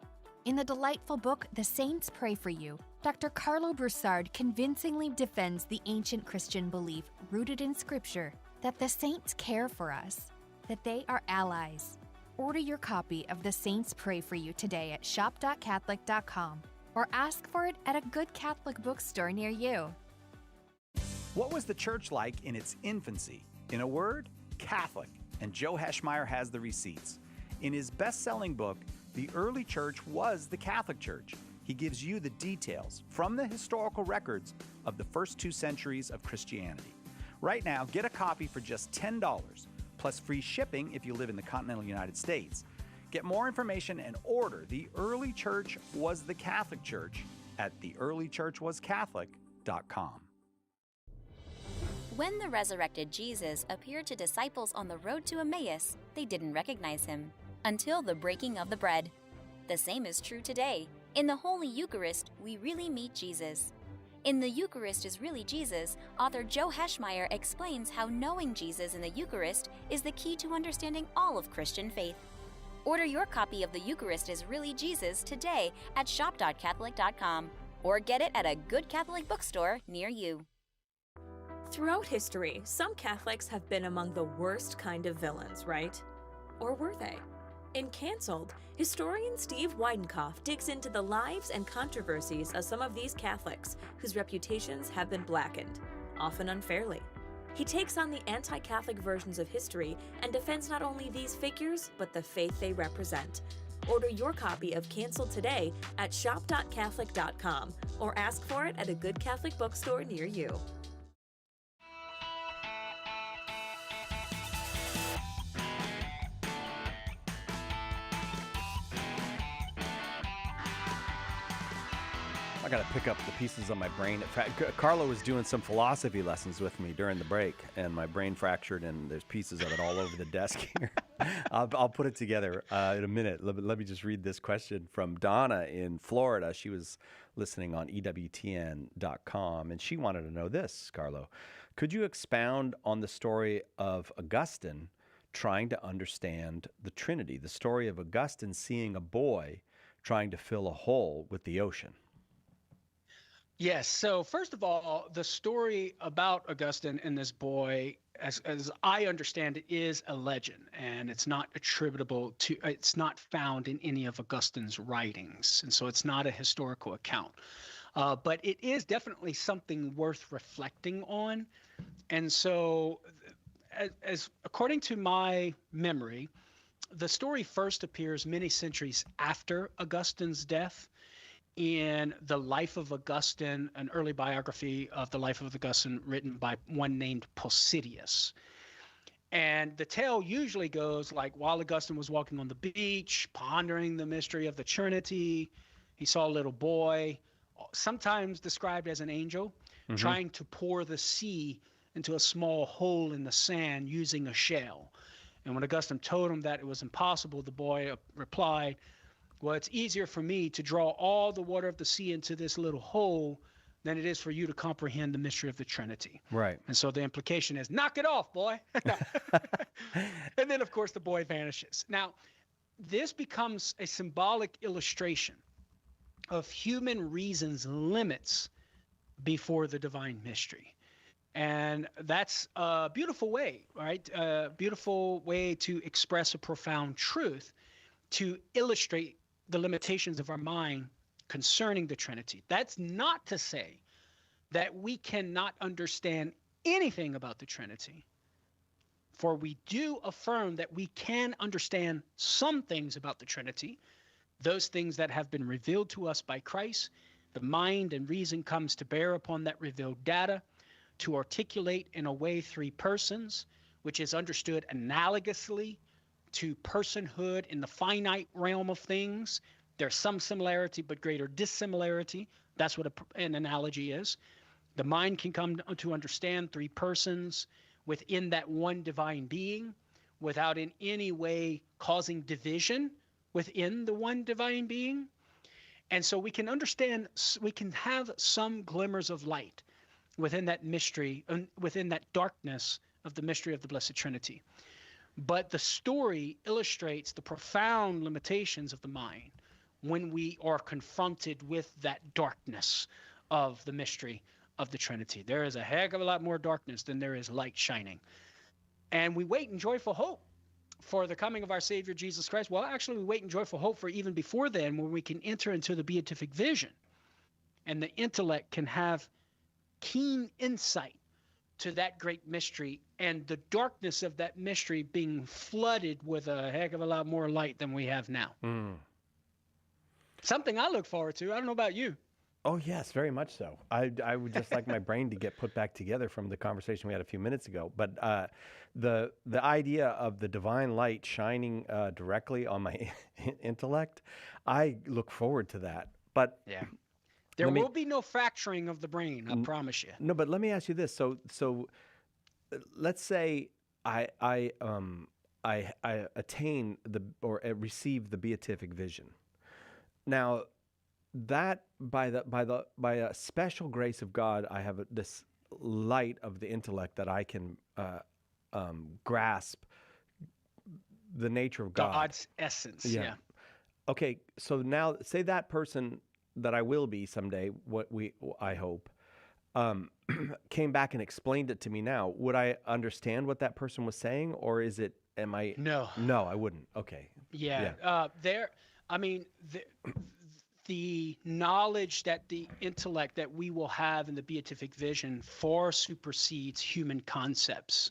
In the delightful book, The Saints Pray for You, Dr. Karlo Broussard convincingly defends the ancient Christian belief rooted in Scripture that the saints care for us, that they are allies. Order your copy of The Saints Pray for You today at shop.catholic.com or ask for it at a good Catholic bookstore near you. What was the church like in its infancy? In a word, Catholic. And Joe Heschmeyer has the receipts. In his best-selling book, The Early Church Was the Catholic Church, he gives you the details from the historical records of the first 2 centuries of Christianity. Right now, get a copy for just $10, plus free shipping if you live in the continental United States. Get more information and order The Early Church Was the Catholic Church at theearlychurchwascatholic.com. When the resurrected Jesus appeared to disciples on the road to Emmaus, they didn't recognize him until the breaking of the bread. The same is true today. In the Holy Eucharist, we really meet Jesus. In The Eucharist is Really Jesus, author Joe Heschmeyer explains how knowing Jesus in the Eucharist is the key to understanding all of Christian faith. Order your copy of The Eucharist is Really Jesus today at shop.catholic.com or get it at a good Catholic bookstore near you. Throughout history, some Catholics have been among the worst kind of villains, right? Or were they? In Cancelled, historian Steve Weidenkopf digs into the lives and controversies of some of these Catholics whose reputations have been blackened, often unfairly. He takes on the anti-Catholic versions of history and defends not only these figures, but the faith they represent. Order your copy of Cancelled today at shop.catholic.com or ask for it at a good Catholic bookstore near you. I got to pick up the pieces of my brain. Karlo was doing some philosophy lessons with me during the break, and my brain fractured, and there's pieces of it all over the desk here. I'll put it together in a minute. Let me just read this question from Donna in Florida. She was listening on EWTN.com, and she wanted to know this, Karlo. Could you expound on the story of Augustine trying to understand the Trinity, the story of Augustine seeing a boy trying to fill a hole with the ocean? Yes. So first of all, the story about Augustine and this boy, as I understand it, is a legend, and it's not attributable to, it's not found in any of Augustine's writings. And so it's not a historical account. But it is definitely something worth reflecting on. And so as according to my memory, the story first appears many centuries after Augustine's death in The Life of Augustine, an early biography of the life of Augustine written by one named Posidonius. And the tale usually goes like, while Augustine was walking on the beach, pondering the mystery of the Trinity, he saw a little boy, sometimes described as an angel, trying to pour the sea into a small hole in the sand using a shell. And when Augustine told him that it was impossible, the boy replied, well, it's easier for me to draw all the water of the sea into this little hole than it is for you to comprehend the mystery of the Trinity. Right. And so the implication is, knock it off, boy. And then, of course, the boy vanishes. Now, this becomes a symbolic illustration of human reason's limits before the divine mystery. And that's a beautiful way, right? A beautiful way to express a profound truth, to illustrate the limitations of our mind concerning the Trinity. That's not to say that we cannot understand anything about the Trinity. For we do affirm that we can understand some things about the Trinity, those things that have been revealed to us by Christ. The mind and reason comes to bear upon that revealed data to articulate in a way three persons, which is understood analogously to personhood in the finite realm of things. There's some similarity, but greater dissimilarity. That's what an analogy is. The mind can come to understand three persons within that one divine being without in any way causing division within the one divine being. And so we can understand, we can have some glimmers of light within that mystery, within that darkness of the mystery of the Blessed Trinity. But the story illustrates the profound limitations of the mind when we are confronted with that darkness of the mystery of the Trinity. There is a heck of a lot more darkness than there is light shining. And we wait in joyful hope for the coming of our Savior Jesus Christ. Well, actually, we wait in joyful hope for even before then, when we can enter into the beatific vision, and the intellect can have keen insight to that great mystery, and the darkness of that mystery being flooded with a heck of a lot more light than we have now. Something I look forward to. I don't know about you. Oh, yes, very much so. I would just like my brain to get put back together from the conversation we had a few minutes ago. But the idea of the divine light shining directly on my intellect, I look forward to that. But yeah, there will be no fracturing of the brain, I promise you. No, but let me ask you this. So let's say I attain or receive the beatific vision. Now, that by a special grace of God, I have this light of the intellect that I can grasp the nature of God. God's essence. Yeah. Okay, so now say that person that I will be someday, I hope, came back and explained it to me now. Would I understand what that person was saying, or is it? Am I? No. No, I wouldn't. Okay. Yeah. The knowledge that the intellect that we will have in the beatific vision far supersedes human concepts.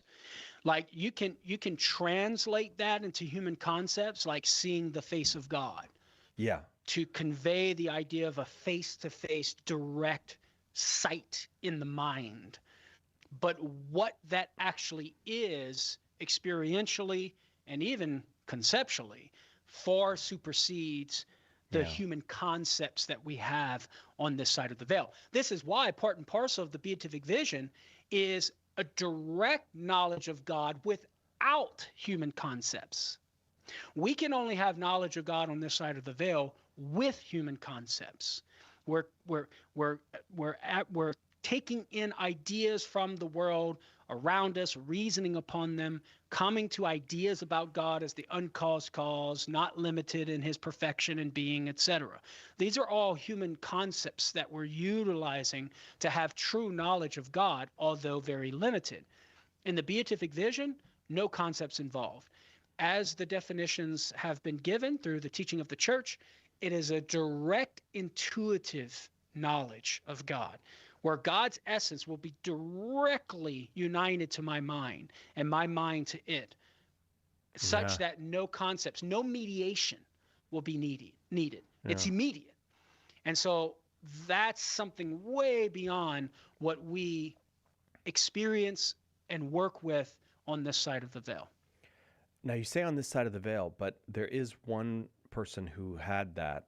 Like you can translate that into human concepts, like seeing the face of God. Yeah. To convey the idea of a face-to-face direct sight in the mind. But what that actually is experientially and even conceptually far supersedes the human concepts that we have on this side of the veil. This is why part and parcel of the beatific vision is a direct knowledge of God without human concepts. We can only have knowledge of God on this side of the veil with human concepts. We're taking in ideas from the world around us, reasoning upon them, coming to ideas about God as the uncaused cause, not limited in his perfection and being, etc. These are all human concepts that we're utilizing to have true knowledge of God, although very limited. In the beatific vision, no concepts involved. As the definitions have been given through the teaching of the church, it is a direct, intuitive knowledge of God, where God's essence will be directly united to my mind and my mind to it, such that no concepts, no mediation will be needed. Yeah. It's immediate. And so that's something way beyond what we experience and work with on this side of the veil. Now, you say on this side of the veil, but there is one person who had that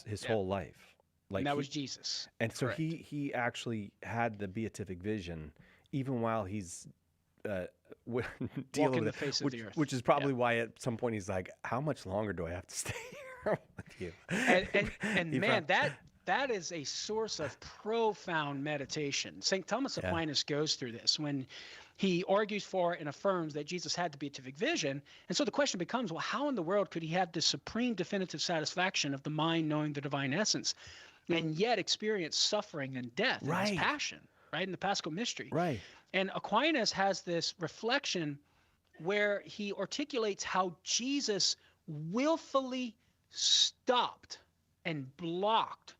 his whole life. Like and that was Jesus. And so he actually had the beatific vision even while he's dealing with the face of the earth. Which is probably why at some point he's like, how much longer do I have to stay here with you? And man, that is a source of profound meditation. St. Thomas Aquinas goes through this when he argues for and affirms that Jesus had the beatific vision. And so the question becomes, well, how in the world could he have this supreme definitive satisfaction of the mind knowing the divine essence and yet experience suffering and death in his passion, right, in the Paschal mystery? Right. And Aquinas has this reflection where he articulates how Jesus willfully stopped and blocked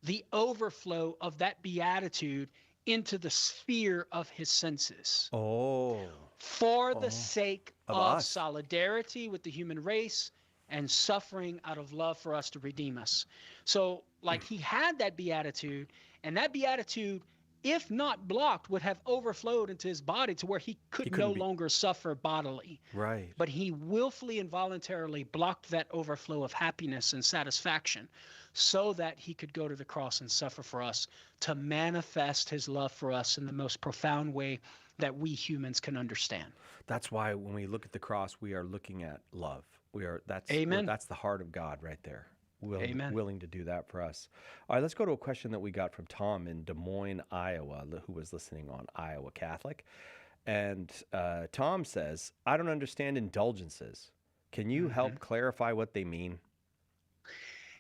the overflow of that beatitude into the sphere of his senses. For the sake of solidarity with the human race and suffering out of love for us to redeem us. So, like, he had that beatitude, and that beatitude, if not blocked, would have overflowed into his body to where he could no longer suffer bodily. Right. But he willfully and voluntarily blocked that overflow of happiness and satisfaction so that he could go to the cross and suffer for us, to manifest his love for us in the most profound way that we humans can understand. That's why when we look at the cross, we are looking at love. That's the heart of God right there. Willing to do that for us. All right, let's go to a question that we got from Tom in Des Moines, Iowa, who was listening on Iowa Catholic. And Tom says, I don't understand indulgences. Can you help clarify what they mean?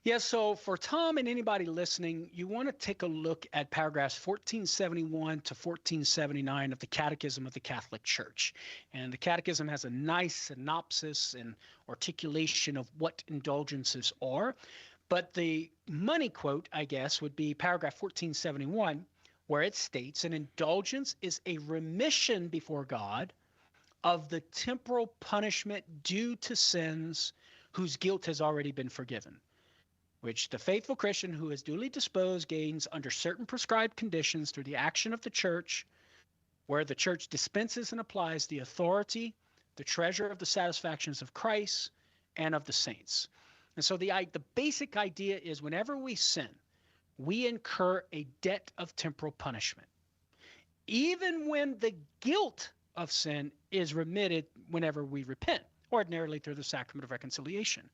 Yeah, so for Tom and anybody listening, you want to take a look at paragraphs 1471 to 1479 of the Catechism of the Catholic Church. And the Catechism has a nice synopsis and articulation of what indulgences are. But the money quote, I guess, would be paragraph 1471, where it states, an indulgence is a remission before God of the temporal punishment due to sins whose guilt has already been forgiven, which the faithful Christian who is duly disposed gains under certain prescribed conditions through the action of the church, where the church dispenses and applies the authority, the treasure of the satisfactions of Christ and of the saints. And so the basic idea is whenever we sin, we incur a debt of temporal punishment. Even when the guilt of sin is remitted whenever we repent, ordinarily through the sacrament of reconciliation.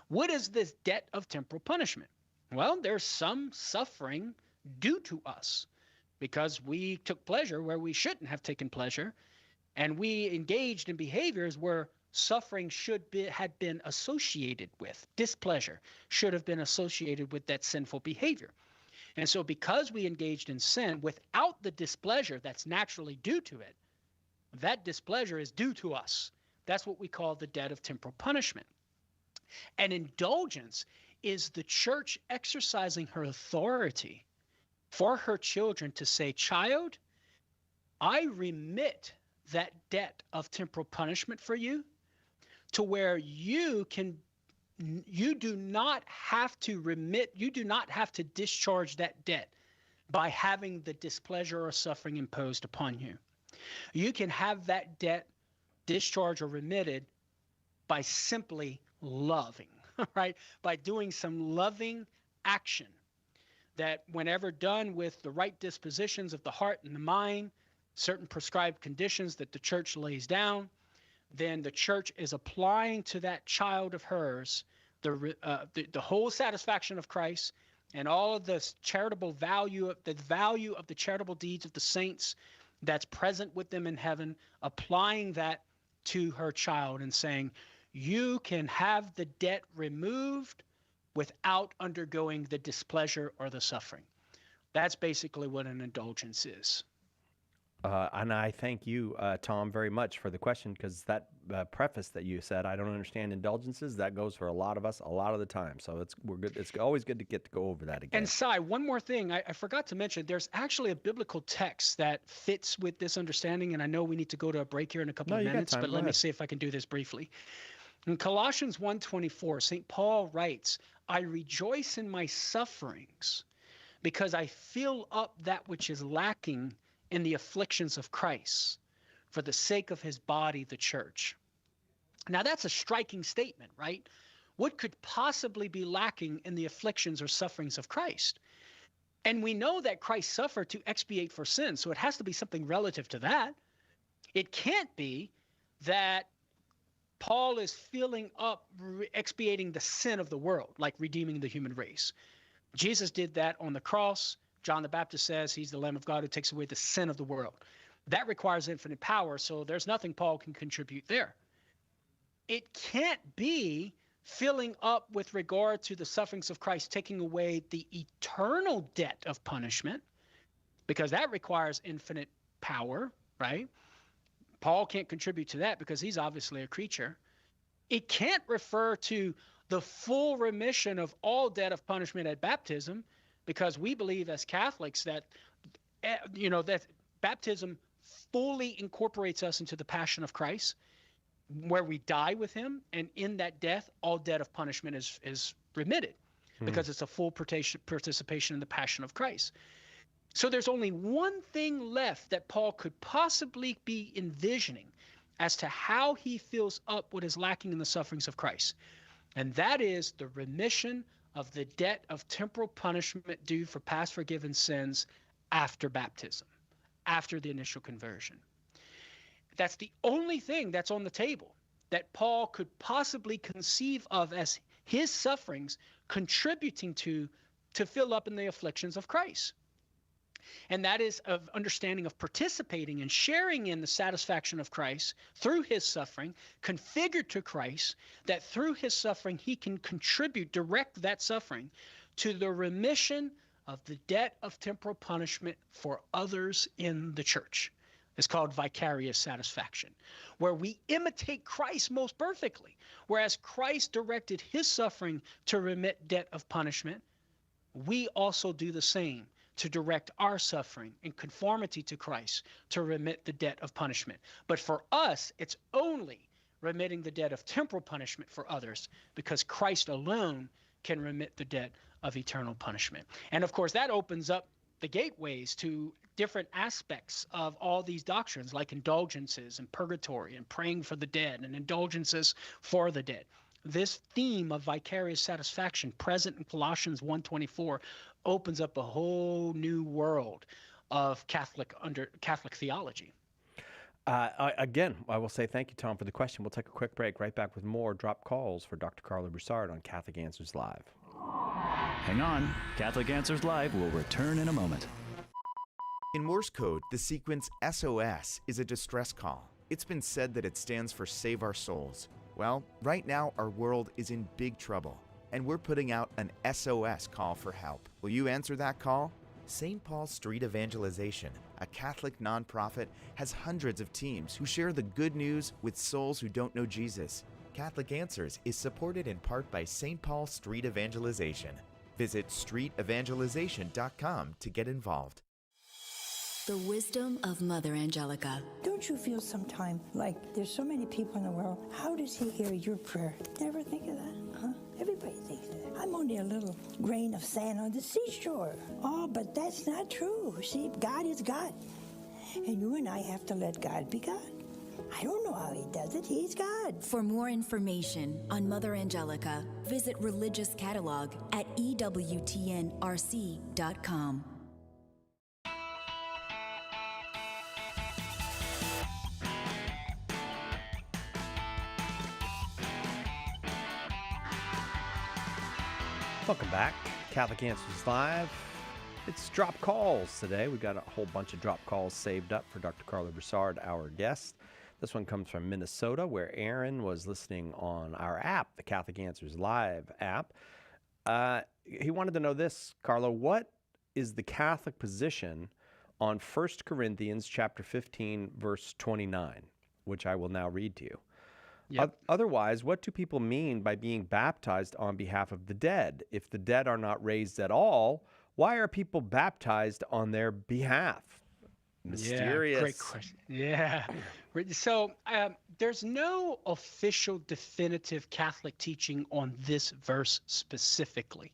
What is this debt of temporal punishment? Well, there's some suffering due to us because we took pleasure where we shouldn't have taken pleasure, and we engaged in behaviors where suffering had been associated with. Displeasure should have been associated with that sinful behavior. And so because we engaged in sin without the displeasure that's naturally due to it, that displeasure is due to us. That's what we call the debt of temporal punishment. An indulgence is the church exercising her authority for her children to say, child, I remit that debt of temporal punishment for you to where you do not have to discharge that debt by having the displeasure or suffering imposed upon you. You can have that debt discharged or remitted by simply loving, right? By doing some loving action that, whenever done with the right dispositions of the heart and the mind, certain prescribed conditions that the church lays down, then the church is applying to that child of hers the whole satisfaction of Christ and all of the charitable value of the charitable deeds of the saints that's present with them in heaven, applying that to her child and saying, you can have the debt removed without undergoing the displeasure or the suffering. That's basically what an indulgence is. And I thank you, Tom, very much for the question, because that preface that you said, I don't understand indulgences, that goes for a lot of us a lot of the time. So we're good. It's always good to get to go over that again. And Sai, one more thing I forgot to mention, there's actually a biblical text that fits with this understanding, and I know we need to go to a break here in a couple of minutes, but let me see if I can do this briefly. In Colossians 1:24, St. Paul writes, I rejoice in my sufferings because I fill up that which is lacking in the afflictions of Christ for the sake of his body, the church. Now that's a striking statement, right? What could possibly be lacking in the afflictions or sufferings of Christ? And we know that Christ suffered to expiate for sin, so it has to be something relative to that. It can't be that Paul is filling up, expiating the sin of the world, like redeeming the human race. Jesus did that on the cross. John the Baptist says he's the Lamb of God who takes away the sin of the world. That requires infinite power, so there's nothing Paul can contribute there. It can't be filling up with regard to the sufferings of Christ, taking away the eternal debt of punishment, because that requires infinite power, right? Paul can't contribute to that because he's obviously a creature. It can't refer to the full remission of all debt of punishment at baptism, because we believe as Catholics that, that baptism fully incorporates us into the passion of Christ, where we die with him, and in that death, all debt of punishment is remitted, because it's a full participation in the passion of Christ. So there's only one thing left that Paul could possibly be envisioning as to how he fills up what is lacking in the sufferings of Christ, and that is the remission of the debt of temporal punishment due for past forgiven sins after baptism, after the initial conversion. That's the only thing that's on the table that Paul could possibly conceive of as his sufferings contributing to fill up in the afflictions of Christ. And that is of understanding of participating and sharing in the satisfaction of Christ through his suffering, configured to Christ, that through his suffering he can contribute, direct that suffering to the remission of the debt of temporal punishment for others in the church. It's called vicarious satisfaction, where we imitate Christ most perfectly. Whereas Christ directed his suffering to remit debt of punishment, we also do the same to direct our suffering in conformity to Christ to remit the debt of punishment. But for us, it's only remitting the debt of temporal punishment for others, because Christ alone can remit the debt of eternal punishment. And of course, that opens up the gateways to different aspects of all these doctrines, like indulgences and purgatory and praying for the dead and indulgences for the dead. This theme of vicarious satisfaction present in Colossians 1:24 opens up a whole new world of Catholic theology. Again, I will say thank you, Tom, for the question. We'll take a quick break. Right back with more drop calls for Dr. Karlo Broussard on Catholic Answers Live. Hang on. Catholic Answers Live will return in a moment. In Morse code, the sequence SOS is a distress call. It's been said that it stands for Save Our Souls. Well, right now our world is in big trouble, and we're putting out an SOS call for help. Will you answer that call? St. Paul Street Evangelization, a Catholic nonprofit, has hundreds of teams who share the good news with souls who don't know Jesus. Catholic Answers is supported in part by St. Paul Street Evangelization. Visit streetevangelization.com to get involved. The wisdom of Mother Angelica. Don't you feel sometime like there's so many people in the world? How does he hear your prayer? Never think of that, huh? Everybody thinks of that. I'm only a little grain of sand on the seashore. Oh, but that's not true. See, God is God. And you and I have to let God be God. I don't know how he does it. He's God. For more information on Mother Angelica, visit Religious Catalog at EWTNRC.com. Welcome back. Catholic Answers Live. It's drop calls today. We've got a whole bunch of drop calls saved up for Dr. Karlo Broussard, our guest. This one comes from Minnesota, where Aaron was listening on our app, the Catholic Answers Live app. He wanted to know this, Karlo, what is the Catholic position on 1 Corinthians chapter 15, verse 29, which I will now read to you? Yep. Otherwise, what do people mean by being baptized on behalf of the dead? If the dead are not raised at all, why are people baptized on their behalf? Mysterious. Yeah, great question. Yeah. So there's no official definitive Catholic teaching on this verse specifically.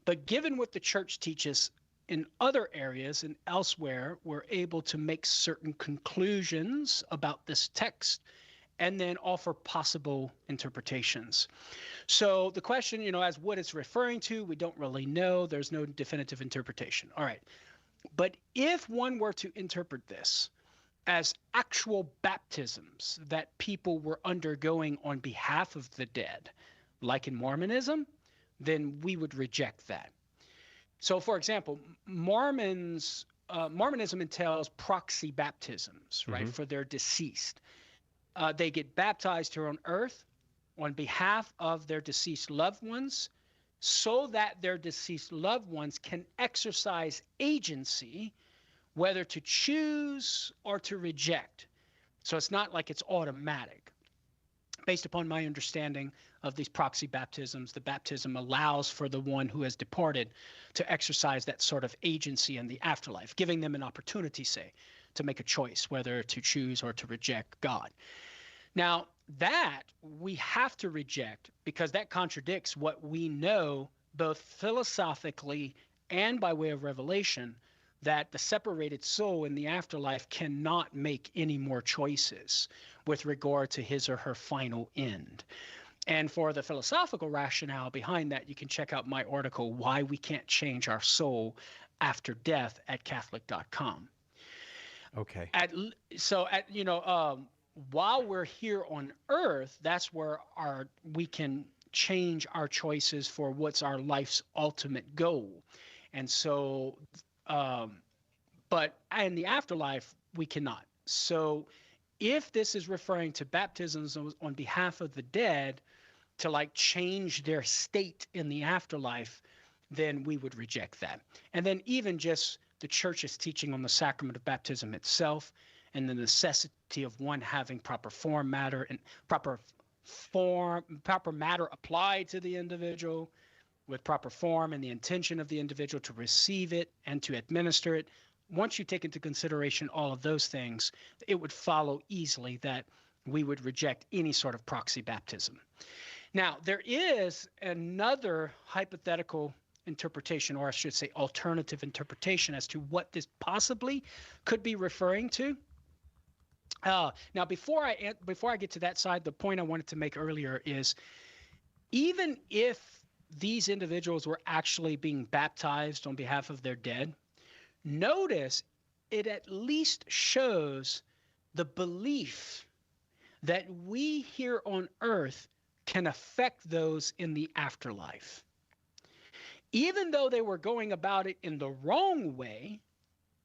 But given what the church teaches in other areas and elsewhere, we're able to make certain conclusions about this text and then offer possible interpretations. So the question, as what it's referring to, we don't really know. There's no definitive interpretation. All right. But if one were to interpret this as actual baptisms that people were undergoing on behalf of the dead, like in Mormonism, then we would reject that. So, for example, Mormonism entails proxy baptisms, right, for their deceased. They get baptized here on earth on behalf of their deceased loved ones so that their deceased loved ones can exercise agency, whether to choose or to reject. So it's not like it's automatic. Based upon my understanding of these proxy baptisms, the baptism allows for the one who has departed to exercise that sort of agency in the afterlife, giving them an opportunity, say, to make a choice, whether to choose or to reject God. Now, that we have to reject because that contradicts what we know both philosophically and by way of revelation, that the separated soul in the afterlife cannot make any more choices with regard to his or her final end. And for the philosophical rationale behind that, you can check out my article, Why We Can't Change Our Soul After Death, at Catholic.com. Okay. While we're here on earth, that's where we can change our choices for what's our life's ultimate goal. And so, but in the afterlife, we cannot. So if this is referring to baptisms on behalf of the dead to like change their state in the afterlife, then we would reject that. And then even just the church's teaching on the sacrament of baptism itself and the necessity of one having proper form, matter, and proper matter applied to the individual with proper form and the intention of the individual to receive it and to administer it. Once you take into consideration all of those things, it would follow easily that we would reject any sort of proxy baptism. Now, there is another hypothetical interpretation, or I should say alternative interpretation, as to what this possibly could be referring to. Now, before I get to that side, the point I wanted to make earlier is even if these individuals were actually being baptized on behalf of their dead, notice it at least shows the belief that we here on earth can affect those in the afterlife. Even though they were going about it in the wrong way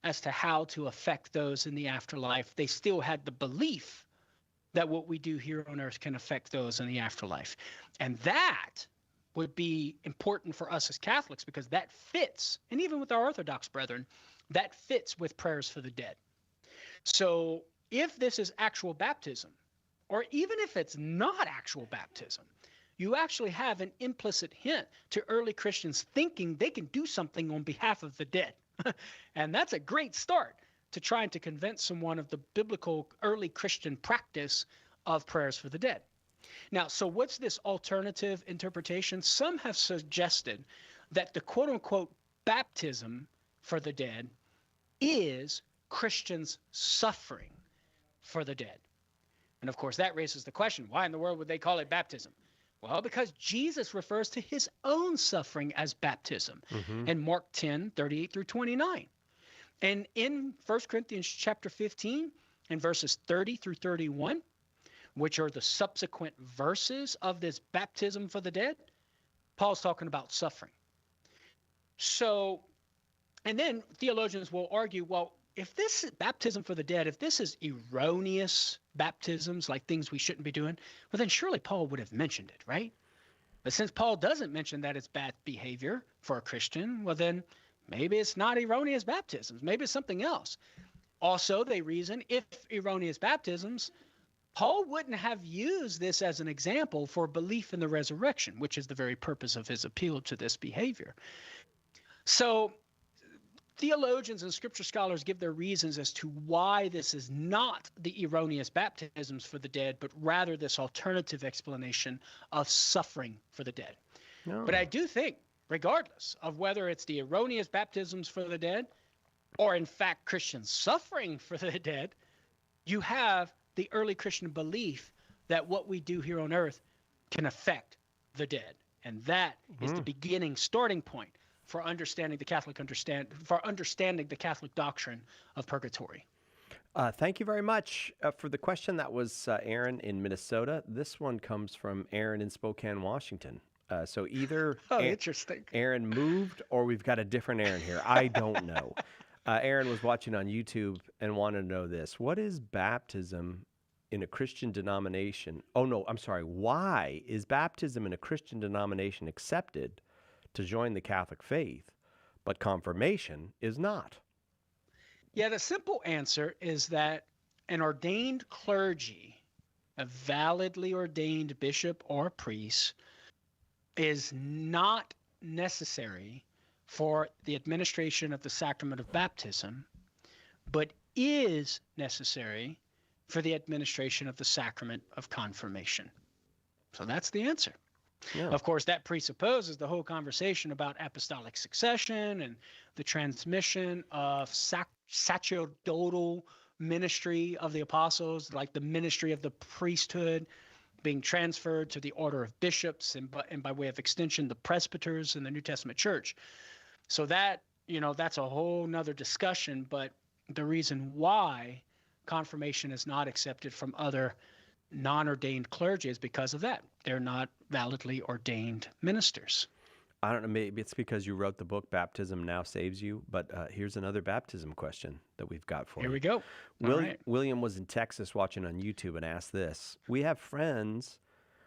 as to how to affect those in the afterlife, they still had the belief that what we do here on earth can affect those in the afterlife. And that would be important for us as Catholics because that fits, and even with our Orthodox brethren, that fits with prayers for the dead. So if this is actual baptism, or even if it's not actual baptism, you actually have an implicit hint to early Christians thinking they can do something on behalf of the dead. And that's a great start to trying to convince someone of the biblical early Christian practice of prayers for the dead. Now, so what's this alternative interpretation? Some have suggested that the quote-unquote baptism for the dead is Christians suffering for the dead. And of course, that raises the question, why in the world would they call it baptism? Well, because Jesus refers to his own suffering as baptism in Mark 10:38-29. And in 1 Corinthians chapter 15 and verses 30-31, which are the subsequent verses of this baptism for the dead, Paul's talking about suffering. So, and then theologians will argue, well, if this is baptism for the dead, if this is erroneous baptisms, like things we shouldn't be doing, well, then surely Paul would have mentioned it, right? But since Paul doesn't mention that it's bad behavior for a Christian, well, then maybe it's not erroneous baptisms. Maybe it's something else. Also, they reason if erroneous baptisms, Paul wouldn't have used this as an example for belief in the resurrection, which is the very purpose of his appeal to this behavior. So theologians and scripture scholars give their reasons as to why this is not the erroneous baptisms for the dead, but rather this alternative explanation of suffering for the dead. No. But I do think, regardless of whether it's the erroneous baptisms for the dead or in fact Christians suffering for the dead, you have the early Christian belief that what we do here on earth can affect the dead. And that is the beginning starting point for understanding the Catholic doctrine of purgatory. Thank you very much for the question. That was Aaron in Minnesota. This one comes from Aaron in Spokane, Washington. So either Interesting. Aaron moved or we've got a different Aaron here. I don't know. Aaron was watching on YouTube and wanted to know this. What is baptism in a Christian denomination? Oh, no, I'm sorry. Why is baptism in a Christian denomination accepted to join the Catholic faith, but confirmation is not? Yeah, the simple answer is that an ordained clergy, a validly ordained bishop or priest, is not necessary for the administration of the sacrament of baptism, but is necessary for the administration of the sacrament of confirmation. So that's the answer. Yeah. Of course, that presupposes the whole conversation about apostolic succession and the transmission of sacerdotal ministry of the apostles, like the ministry of the priesthood being transferred to the order of bishops and by way of extension, the presbyters in the New Testament church. So that, that's a whole nother discussion, but the reason why confirmation is not accepted from other non-ordained clergy is because of that. They're not validly ordained ministers. I don't know, maybe it's because you wrote the book, Baptism Now Saves You, but here's another baptism question that we've got for you. Here we go. William was in Texas watching on YouTube and asked this. We have friends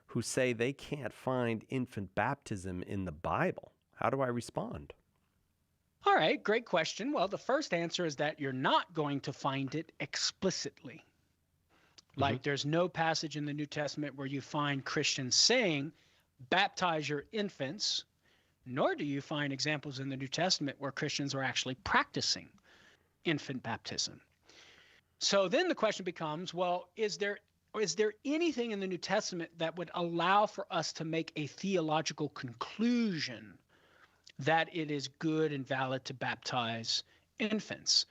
who say they can't find infant baptism in the Bible. How do I respond? All right, great question. Well, the first answer is that you're not going to find it explicitly. Like there's no passage in the New Testament where you find Christians saying, baptize your infants, nor do you find examples in the New Testament where Christians are actually practicing infant baptism. So then the question becomes, well, is there anything in the New Testament that would allow for us to make a theological conclusion that it is good and valid to baptize infants?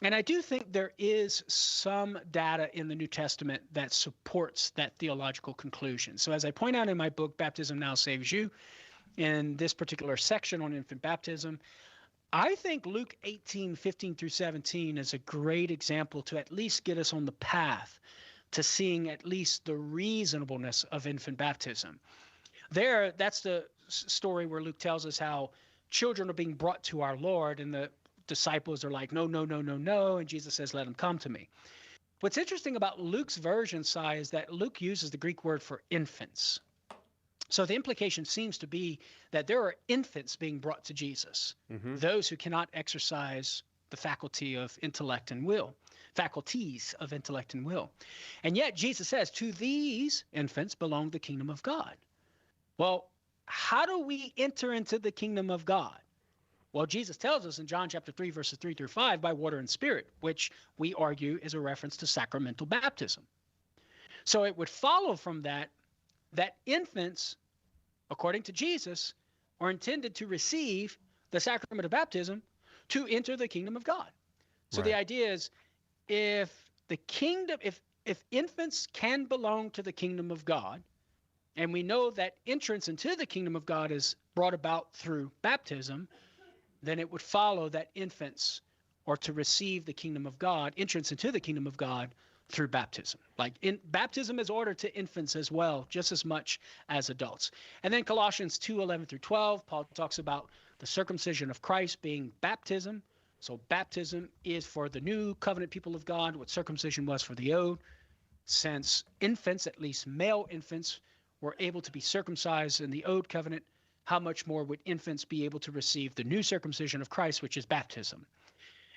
And I do think there is some data in the New Testament that supports that theological conclusion. So as I point out in my book, Baptism Now Saves You, in this particular section on infant baptism, I think Luke 18:15-17 is a great example to at least get us on the path to seeing at least the reasonableness of infant baptism. That's the story where Luke tells us how children are being brought to our Lord, and the disciples are like, no, no, no, no, no. And Jesus says, let them come to me. What's interesting about Luke's version, Si, is that Luke uses the Greek word for infants. So the implication seems to be that there are infants being brought to Jesus, those who cannot exercise the faculty of intellect and will, faculties of intellect and will. And yet Jesus says, to these infants belong the kingdom of God. Well, how do we enter into the kingdom of God? Well, Jesus tells us in John chapter 3, verses 3-5, by water and spirit, which we argue is a reference to sacramental baptism. So it would follow from that infants, according to Jesus, are intended to receive the sacrament of baptism to enter the kingdom of God. So the idea is, if infants can belong to the kingdom of God, and we know that entrance into the kingdom of God is brought about through baptism, then it would follow that infants are to receive the kingdom of God, entrance into the kingdom of God, through baptism. Baptism is ordered to infants as well, just as much as adults. And then Colossians 2:11-12, Paul talks about the circumcision of Christ being baptism. So baptism is for the new covenant people of God what circumcision was for the old. Since infants, at least male infants, were able to be circumcised in the old covenant, how much more would infants be able to receive the new circumcision of Christ, which is baptism?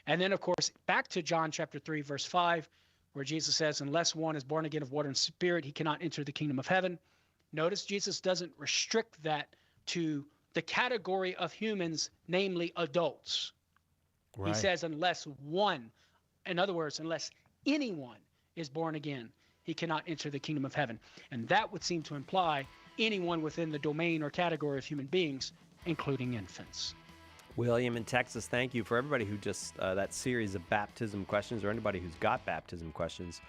And then, of course, back to John chapter 3, verse 5, where Jesus says, unless one is born again of water and spirit, he cannot enter the kingdom of heaven. Notice Jesus doesn't restrict that to the category of humans, namely adults. He says unless one, in other words, unless anyone is born again, he cannot enter the kingdom of heaven. And that would seem to imply anyone within the domain or category of human beings, including infants. William in Texas, thank you. For everybody who just, that series of baptism questions, or anybody who's got baptism questions,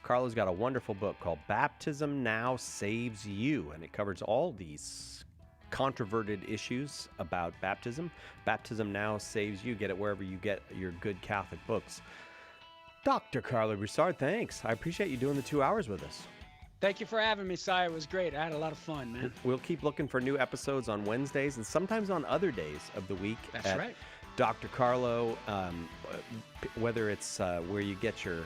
Karlo's got a wonderful book called Baptism Now Saves You, and it covers all these controverted issues about baptism. Baptism Now Saves You. Get it wherever you get your good Catholic books. Dr. Karlo Broussard, thanks. I appreciate you doing the 2 hours with us. Thank you for having me, Si. It was great. I had a lot of fun, man. We'll keep looking for new episodes on Wednesdays and sometimes on other days of the week. That's right. Dr. Karlo, whether it's where you get your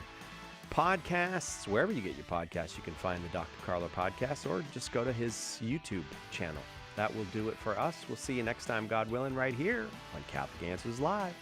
podcasts, wherever you get your podcasts, you can find the Dr. Karlo podcast, or just go to his YouTube channel. That will do it for us. We'll see you next time, God willing, right here on Catholic Answers Live.